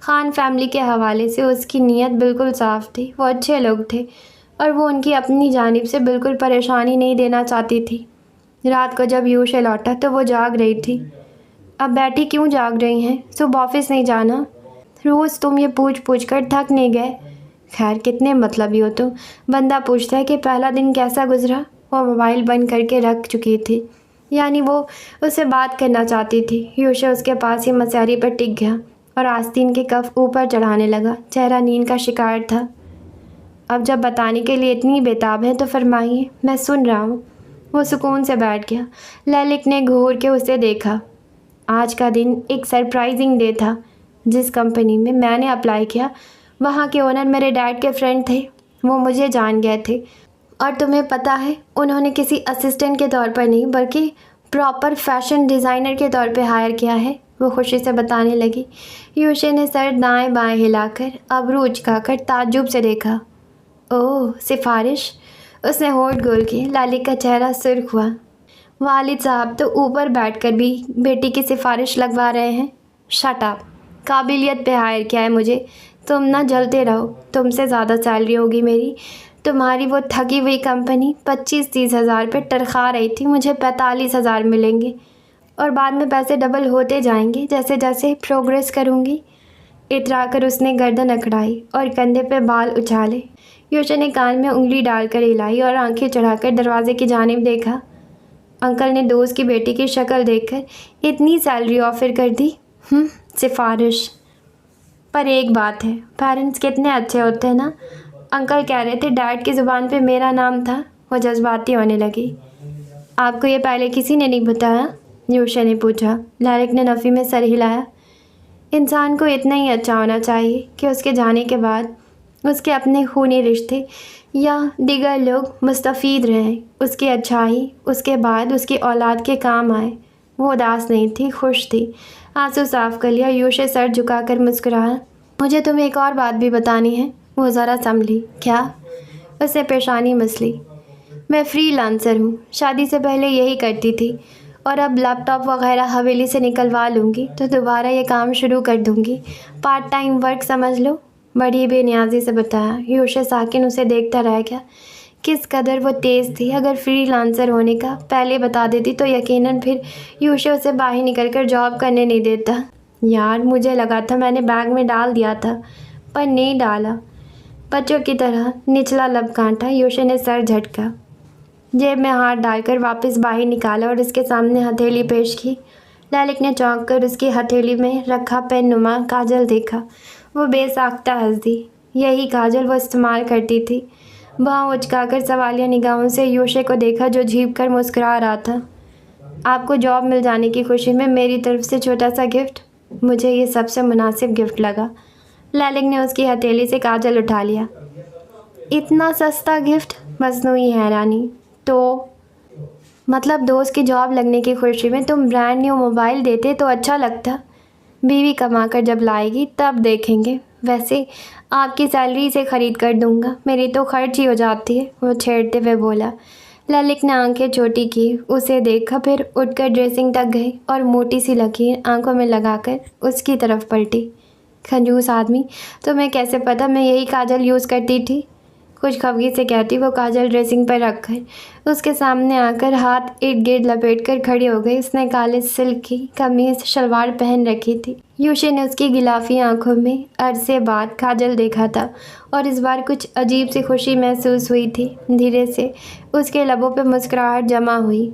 खान फैमिली के हवाले से उसकी नीयत बिल्कुल साफ़ थी। वो अच्छे लोग थे और वो उनकी अपनी जानिब से बिल्कुल परेशानी नहीं देना चाहती थी। रात को जब यूशे लौटा तो वो जाग रही थी। अब बैठी क्यों जाग रही हैं? सुबह ऑफिस नहीं जाना? रोज़ तुम ये पूछ कर थक नहीं गए? खैर कितने मतलबी हो तुम। बंदा पूछता है कि पहला दिन कैसा गुजरा। वो मोबाइल बंद करके रख चुकी थी, यानी वो उससे बात करना चाहती थी। यूशे उसके पास ही मसहरी पर टिक गया और आस्तीन के कफ ऊपर चढ़ाने लगा। चेहरा नींद का शिकार था। अब जब बताने के लिए इतनी बेताब है तो फरमाइए, मैं सुन रहा हूँ। वो सुकून से बैठ गया। ललित ने घूर के उसे देखा। आज का दिन एक सरप्राइजिंग डे था। जिस कंपनी में मैंने अप्लाई किया वहाँ के ओनर मेरे डैड के फ्रेंड थे। वो मुझे जान गए थे और तुम्हें पता है उन्होंने किसी असिस्टेंट के तौर पर नहीं बल्कि प्रॉपर फैशन डिज़ाइनर के तौर पे हायर किया है। वो खुशी से बताने लगी। यूशे ने सर दाएं बाएं हिलाकर अबरू उचकाकर ताज्जुब से देखा। ओह, सिफारिश? उसने होठ गोल किए। लाली का चेहरा सुर्ख हुआ। वालिद साहब तो ऊपर बैठकर भी बेटी की सिफारिश लगवा रहे हैं। Shut up. काबिलियत पे हायर किया है मुझे। तुम ना जलते रहो। तुमसे ज़्यादा सैलरी होगी मेरी। तुम्हारी वो थकी हुई कंपनी 25-30 हज़ार पे टरखा रही थी। मुझे 45,000 मिलेंगे और बाद में पैसे डबल होते जाएंगे जैसे जैसे प्रोग्रेस करूँगी। इतरा कर उसने गर्दन अकड़ाई और कंधे पे बाल उछाले। यूशे ने कान में उंगली डालकर हिलाई और आंखें चढ़ाकर दरवाजे की जानिब देखा। अंकल ने दोस्त की बेटी की शक्ल देखकर इतनी सैलरी ऑफ़र कर दी। सिफारिश। पर एक बात है, पेरेंट्स कितने अच्छे होते हैं ना। अंकल कह रहे थे डैड की ज़ुबान पे मेरा नाम था। वो जज्बाती होने लगी। आपको ये पहले किसी ने नहीं बताया? यूशे ने पूछा। ललित ने नफ़ी में सर हिलाया। इंसान को इतना ही अच्छा होना चाहिए कि उसके जाने के बाद उसके अपने खूनी रिश्ते या दीगर लोग मुस्तफ़ीद रहें। उसकी अच्छाई उसके बाद उसकी औलाद के काम आए। वो उदास नहीं थी, खुश थी। आंसू साफ कर लिया। यूशे सर झुकाकर मुस्कुराया। मुझे तुम्हें एक और बात भी बतानी है। वो ज़रा संभली। क्या? उसने पेशानी मसली। मैं फ्रीलांसर हूँ। शादी से पहले यही करती थी और अब लैपटॉप वगैरह हवेली से निकलवा लूँगी तो दोबारा ये काम शुरू कर दूँगी। पार्ट टाइम वर्क समझ लो। बड़ी बेनियाजी से बताया। यूशे साकिन उसे देखता रह गया। किस कदर वो तेज़ थी। अगर फ्रीलांसर होने का पहले बता देती तो यकीनन फिर यूशे उसे बाहर निकलकर जॉब करने नहीं देता। यार, मुझे लगा था मैंने बैग में डाल दिया था, पर नहीं डाला। बच्चों की तरह निचला लब कांटा। यूशे ने सर झटका। जेब में हाथ डालकर वापस बाहर निकाला और उसके सामने हथेली पेश की। ललित ने चौंक कर उसकी हथेली में रखा पेन नुमा काजल देखा। वो बेसाख्ता हंस दी। यही काजल वो इस्तेमाल करती थी। बाँह उचकाकर सवालिया निगाहों से यूशे को देखा जो झींक कर मुस्कुरा रहा था। आपको जॉब मिल जाने की खुशी में मेरी तरफ से छोटा सा गिफ्ट। मुझे ये सबसे मुनासिब गिफ्ट लगा। ललित ने उसकी हथेली से काजल उठा लिया। इतना सस्ता गिफ्ट? मसनूई हैरानी। तो मतलब दोस्त की जॉब लगने की खुशी में तुम ब्रांड न्यू मोबाइल देते तो अच्छा लगता। बीवी कमा कर जब लाएगी तब देखेंगे। वैसे आपकी सैलरी से ख़रीद कर दूंगा। मेरी तो खर्च ही हो जाती है। वो छेड़ते हुए बोला। ललित ने आंखें छोटी की, उसे देखा, फिर उठकर ड्रेसिंग तक गई और मोटी सी लकीर आंखों में लगाकर उसकी तरफ पलटी। कंजूस आदमी, तुम्हें कैसे पता मैं यही काजल यूज़ करती थी? कुछ खफगी से कहती वो काजल ड्रेसिंग पर रखकर उसके सामने आकर हाथ इर्द गिर्द लपेट कर खड़ी हो गई। उसने काले सिल्क की कमीज शलवार पहन रखी थी। यूशी ने उसकी गिलाफी आंखों में अरसे बाद काजल देखा था और इस बार कुछ अजीब सी खुशी महसूस हुई थी। धीरे से उसके लबों पर मुस्कुराहट जमा हुई।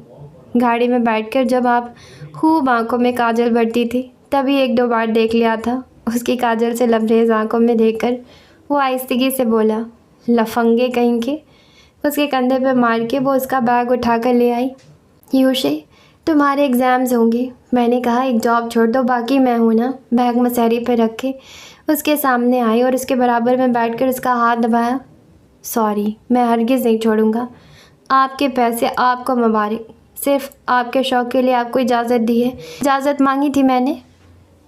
गाड़ी में बैठकर जब आप खूब आंखों में काजल भरती थी तभी एक दो बार देख लिया था। उसकी काजल से लबरेज आंखों में देखकर वो आहिस्तगी से बोला, लफंगे कहीं के। उसके कंधे पर मार के वो उसका बैग उठाकर ले आई। यूशी, तुम्हारे एग्ज़ाम्स होंगे। मैंने कहा एक जॉब छोड़ दो, बाकी मैं हूँ ना। बैग मसहरी पर रखे उसके सामने आई और उसके बराबर में बैठकर उसका हाथ दबाया। सॉरी, मैं हरगिज़ नहीं छोड़ूंगा। आपके पैसे आपको मुबारक। सिर्फ आपके शौक़ के लिए आपको इजाज़त दी है। इजाज़त मांगी थी मैंने?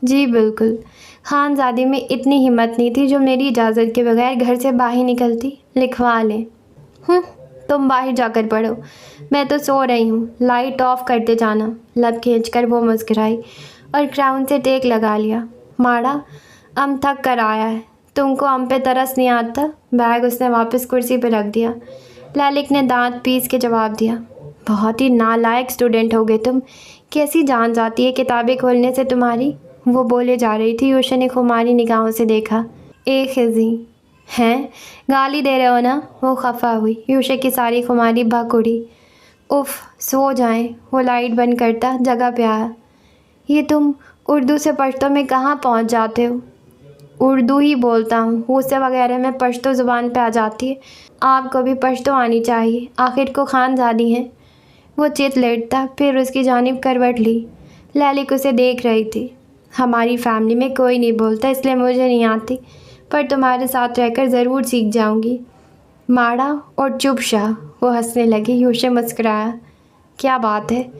जी बिल्कुल। खानज़ादी में इतनी हिम्मत नहीं थी जो मेरी इजाज़त के बगैर घर से बाहर निकलती। लिखवा लें। तुम बाहर जाकर पढ़ो, मैं तो सो रही हूँ। लाइट ऑफ करते जाना। लब खींचकर वो मुस्कुराई और क्राउन से टेक लगा लिया। माड़ा, अम थक कर आया है, तुमको अम पे तरस नहीं आता? बैग उसने वापस कुर्सी पर रख दिया। ललिक ने दांत पीस के जवाब दिया, बहुत ही नालायक स्टूडेंट हो गए तुम। कैसी जान जाती है किताबें खोलने से तुम्हारी। वो बोले जा रही थी। यूशी ने खुमारी निगाहों से देखा। ए खिजी हैं, गाली दे रहे हो ना? वो खफा हुई। यूशी की सारी खुमारी भग उड़ी। उफ, सो जाएं। वो लाइट बंद करता जगह पे आया। ये तुम उर्दू से पश्तो में कहाँ पहुँच जाते हो? उर्दू ही बोलता हूँ, गुस्से वगैरह में पश्तो ज़ुबान पे आ जाती है। आपको भी पश्तो आनी चाहिए, आखिर को खानज़ादी हैं। वो चित लेटता फिर उसकी जानिब करवट ली। ललिक उसे देख रही थी। हमारी फैमिली में कोई नहीं बोलता इसलिए मुझे नहीं आती, पर तुम्हारे साथ रहकर ज़रूर सीख जाऊंगी। माड़ा और चुप शाह। वो हंसने लगी। यूशी मुस्कुराया। क्या बात है,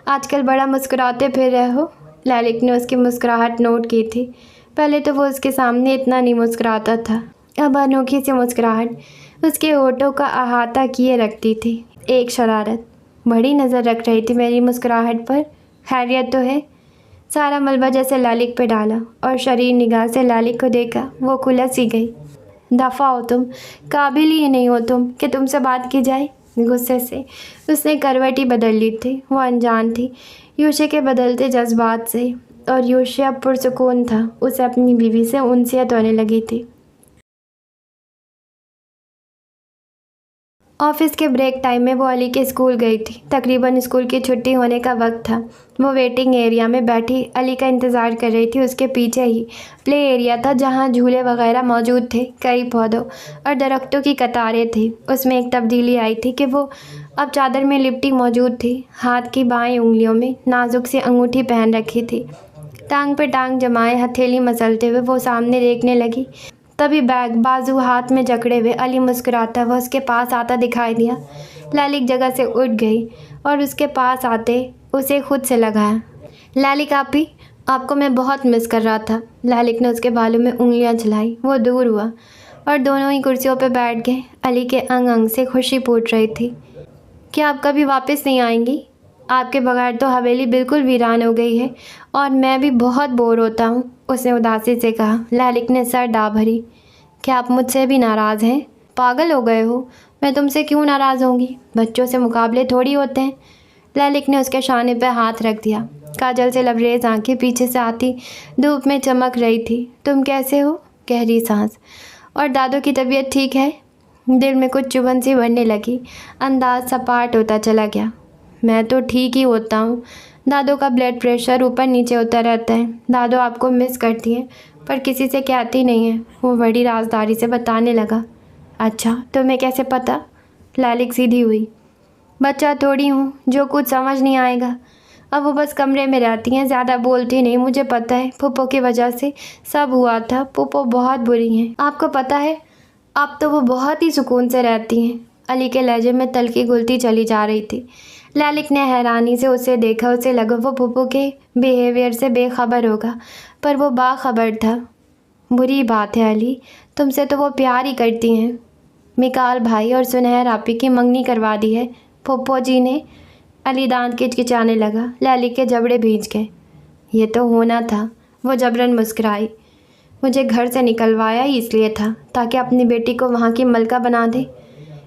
आजकल बड़ा मुस्कुराते फिर रहे हो? ललिक ने उसकी मुस्कुराहट नोट की थी। पहले तो वो उसके सामने इतना नहीं मुस्कुराता था। अब अनोखी सी मुस्कुराहट उसके होठों का अहाता किए रखती थी। एक शरारत। बड़ी नज़र रख रही थी मेरी मुस्कुराहट पर। खैरियत तो है? सारा मलबा जैसे ललिक पे डाला और शरीर निगाह से ललिक को देखा। वो खुलस ही गई। दफ़ा हो तुम, काबिल ही नहीं हो तुम कि तुमसे बात की जाए। गुस्से से उसने करवटी बदल ली थी। वो अनजान थी यूशी के बदलते जज्बात से, और यूशी अब पुरसुकून था। उसे अपनी बीवी से उनसियत होने लगी थी। ऑफिस के ब्रेक टाइम में वो अली के स्कूल गई थी। तकरीबन स्कूल की छुट्टी होने का वक्त था। वो वेटिंग एरिया में बैठी अली का इंतज़ार कर रही थी। उसके पीछे ही प्ले एरिया था जहाँ झूले वगैरह मौजूद थे। कई पौधों और दरख्तों की कतारें थी। उसमें एक तब्दीली आई थी कि वो अब चादर में लिपटी मौजूद थी। हाथ की बाएं उंगलियों में नाजुक सी अंगूठी पहन रखी थी। टांग पे टांग जमाए हथेली मसलते हुए वो सामने देखने लगी। तभी बैग बाजू हाथ में जकड़े हुए अली मुस्कुराता हुआ उसके पास आता दिखाई दिया। ललिक जगह से उठ गई और उसके पास आते उसे खुद से लगाया। ललिक आपी, आपको मैं बहुत मिस कर रहा था। ललिक ने उसके बालों में उंगलियां चलाई। वो दूर हुआ और दोनों ही कुर्सियों पर बैठ गए। अली के अंग अंग से खुशी फूट रही थी। क्या आप कभी वापस नहीं आएंगी? आपके बगैर तो हवेली बिल्कुल वीरान हो गई है और मैं भी बहुत बोर होता हूँ, उसने उदासी से कहा। ललिक ने सर डा भरी। क्या आप मुझसे भी नाराज़ हैं? पागल हो गए हो? मैं तुमसे क्यों नाराज़ होंगी? बच्चों से मुकाबले थोड़ी होते हैं। ललिक ने उसके शाने पर हाथ रख दिया। काजल से लबरेज आंखें पीछे से आती धूप में चमक रही थी। तुम कैसे हो? गहरी सांस। और दादू की तबीयत ठीक है? दिल में कुछ चुभन सी बढ़ने लगी। अंदाज सपाट होता चला गया। मैं तो ठीक ही होता हूँ। दादू का ब्लड प्रेशर ऊपर नीचे होता रहता है। दादू आपको मिस करती हैं पर किसी से कहती नहीं है। वो बड़ी राजदारी से बताने लगा। अच्छा, तुम्हें कैसे पता? ललिक सीधी हुई। बच्चा थोड़ी हूँ जो कुछ समझ नहीं आएगा। अब वो बस कमरे में रहती हैं, ज़्यादा बोलती नहीं। मुझे पता है, फूफो की वजह से सब हुआ था। फूफो बहुत बुरी हैं, आपको पता है। अब तो वो बहुत ही सुकून से रहती हैं। अली के लहजे में तलखी घुलती चली जा रही थी। ललिक ने हैरानी से उसे देखा। उसे लगा वो फूफो के बिहेवियर से बेखबर होगा, पर वो बाखबर था। बुरी बात है अली, तुमसे तो वो प्यार ही करती हैं। मिकाल भाई और सुनहर आपी की मंगनी करवा दी है फूफो जी ने। अली दांत किचकिचाने लगा। ललिक के जबड़े भींच गए। ये तो होना था। वो जबरन मुस्कुराई। मुझे घर से निकलवाया ही इसलिए था ताकि अपनी बेटी को वहाँ की मलका बना दे।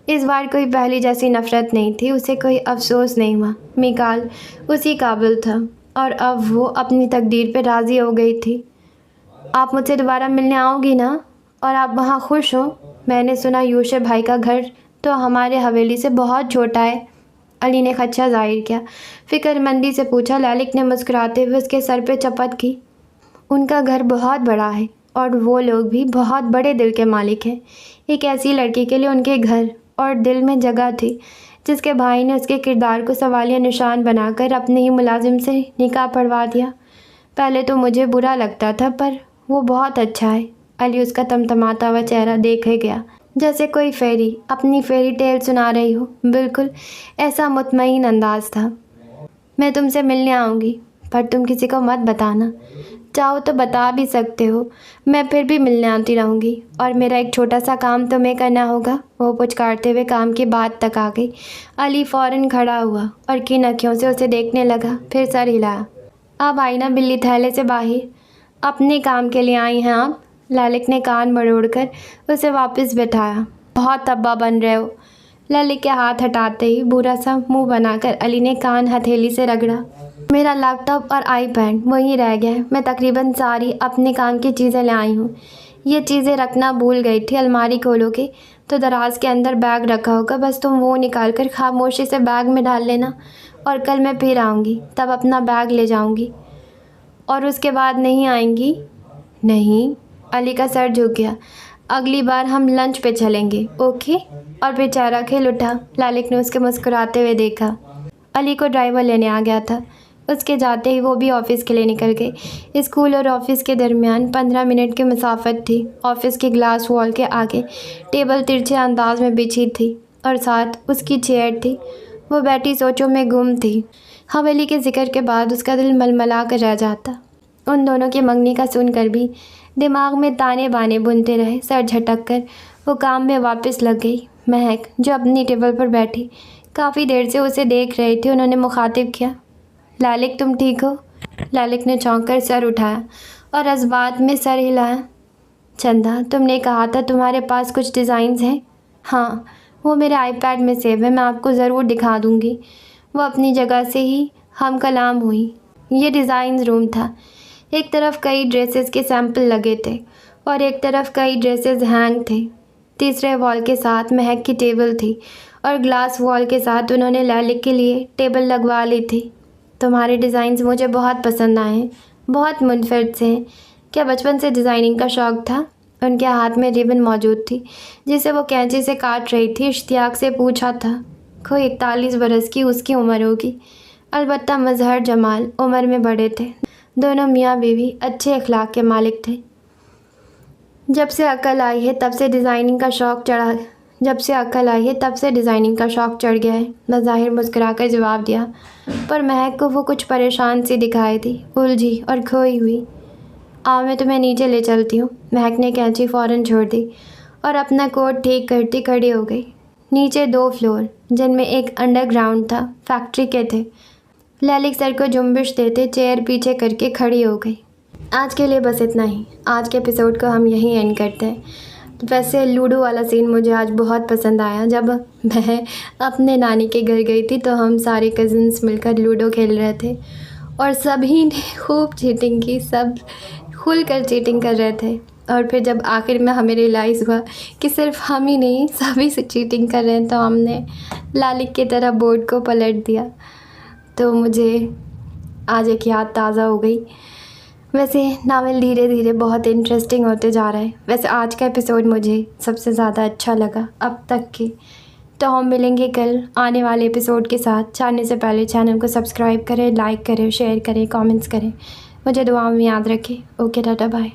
इस बार कोई पहली जैसी नफ़रत नहीं थी, उसे कोई अफसोस नहीं हुआ। मिकाल उसी काबिल था और अब वो अपनी तकदीर पे राज़ी हो गई थी। आप मुझसे दोबारा मिलने आओगी ना? और आप वहाँ खुश हो? मैंने सुना यूशे भाई का घर तो हमारे हवेली से बहुत छोटा है। अली ने खदशा जाहिर किया। फ़िक्रमंदी से पूछा। ललित ने मुस्कुराते हुए उसके सर पे चपत की। उनका घर बहुत बड़ा है और वो लोग भी बहुत बड़े दिल के मालिक हैं। एक ऐसी लड़की के लिए उनके घर और दिल में जगह थी जिसके भाई ने उसके किरदार को सवालिया निशान बनाकर अपने ही मुलाजिम से निकाह पढ़वा दिया। पहले तो मुझे बुरा लगता था पर वो बहुत अच्छा है। अली उसका तमतमाता हुआ चेहरा देखे गया जैसे कोई फेरी अपनी फेरी टेल सुना रही हो। बिल्कुल ऐसा मुतमईन अंदाज था। मैं तुमसे मिलने आऊँगी पर तुम किसी को मत बताना। चाहो तो बता भी सकते हो, मैं फिर भी मिलने आती रहूँगी। और मेरा एक छोटा सा काम तुम्हें करना होगा। वो पुचकारते हुए काम की बात तक आ गई। अली फ़ौरन खड़ा हुआ और किन अँखियों से उसे देखने लगा, फिर सर हिलाया। अब आई ना बिल्ली थैले से बाहर। अपने काम के लिए आई हैं आप? ललित ने कान मरोड़कर उसे वापस बैठाया। बहुत तब्बा बन रहे हो। ललित के हाथ हटाते ही बुरा सा मुंह बनाकर अली ने कान हथेली से रगड़ा। मेरा लैपटॉप और आईपैड वहीं रह गया है। मैं तकरीबन सारी अपने काम की चीज़ें ले आई हूँ। ये चीज़ें रखना भूल गई थी। अलमारी खोलोगे तो दराज के अंदर बैग रखा होगा, बस तुम वो निकाल कर खामोशी से बैग में डाल लेना और कल मैं फिर आऊँगी, तब अपना बैग ले जाऊँगी। और उसके बाद नहीं आएंगी? नहीं। अली का सर झुक गया। अगली बार हम लंच पे चलेंगे, ओके? और फिर चेहरा खिल उठा। ललित ने उसके मुस्कुराते हुए देखा। अली को ड्राइवर लेने आ गया था। उसके जाते ही वो भी ऑफ़िस के लिए निकल गए। स्कूल और ऑफ़िस के दरमियान 15 मिनट की मसाफत थी। ऑफ़िस की ग्लास वॉल के आगे टेबल तिरछे अंदाज में बिछी थी और साथ उसकी चेयर थी। वो बैठी सोचों में गुम थी। हवेली के जिक्र के बाद उसका दिल मलमला कर रह जाता। उन दोनों की मंगनी का सुनकर भी दिमाग में ताने बाने बुनते रहे। सर झटक कर वो काम में वापस लग गई। महक जो अपनी टेबल पर बैठी काफ़ी देर से उसे देख रही थी, उन्होंने मुखातिब किया। ललित तुम ठीक हो? ललित ने चौंक कर सर उठाया और जज्बात में सर हिलाया। चंदा तुमने कहा था तुम्हारे पास कुछ डिज़ाइंस हैं। हाँ, वो मेरे आईपैड में सेव है, मैं आपको ज़रूर दिखा दूँगी। वो अपनी जगह से ही हम कलाम हुई। ये डिज़ाइंस रूम था। एक तरफ कई ड्रेसेस के सैंपल लगे थे और एक तरफ कई ड्रेसेस हैंग थे। तीसरे वॉल के साथ महक की टेबल थी और ग्लास वॉल के साथ उन्होंने ललित के लिए टेबल लगवा ली थी। तुम्हारे डिज़ाइंस मुझे बहुत पसंद आए हैं, बहुत मुनफरद से हैं। क्या बचपन से डिज़ाइनिंग का शौक़ था? उनके हाथ में रिबन मौजूद थी जिसे वो कैंची से काट रही थी। इश्तियाक से पूछा था। कोई 41 बरस की उसकी उम्र होगी। अलबत्ता मज़हर जमाल उम्र में बड़े थे। दोनों मियाँ बीवी अच्छे अखलाक के मालिक थे। जब से अक्ल आई है तब से डिज़ाइनिंग का शौक़ चढ़ गया है। मज़ाहिर मुस्कुराकर जवाब दिया, पर महक को वो कुछ परेशान सी दिखाई दी, उलझी और खोई हुई। आओ मैं तुम्हें नीचे ले चलती हूँ। महक ने कैंची फ़ौरन छोड़ दी और अपना कोट ठीक करती खड़ी हो गई। नीचे 2 फ्लोर जिनमें एक अंडरग्राउंड था, फैक्ट्री के थे। ललित सर को जुम्बिश देते चेयर पीछे करके खड़ी हो गई। आज के लिए बस इतना ही। आज के एपिसोड को हम यहीं एंड करते हैं। वैसे लूडो वाला सीन मुझे आज बहुत पसंद आया। जब मैं अपने नानी के घर गई थी तो हम सारे कज़िन्स मिलकर लूडो खेल रहे थे और सभी ने खूब चीटिंग की, सब खुल कर चीटिंग कर रहे थे। और फिर जब आखिर में हमें रियलाइज़ हुआ कि सिर्फ हम ही नहीं सभी से चीटिंग कर रहे हैं तो हमने ललित की तरह बोर्ड को पलट दिया। तो मुझे आज एक याद ताज़ा हो गई। वैसे नावल धीरे धीरे बहुत इंटरेस्टिंग होते जा रहा है। वैसे आज का एपिसोड मुझे सबसे ज़्यादा अच्छा लगा अब तक के। तो हम मिलेंगे कल आने वाले एपिसोड के साथ। जाने से पहले चैनल को सब्सक्राइब करें, लाइक करें, शेयर करें, कमेंट्स करें। मुझे दुआओं में याद रखें। Okay, tata, bye.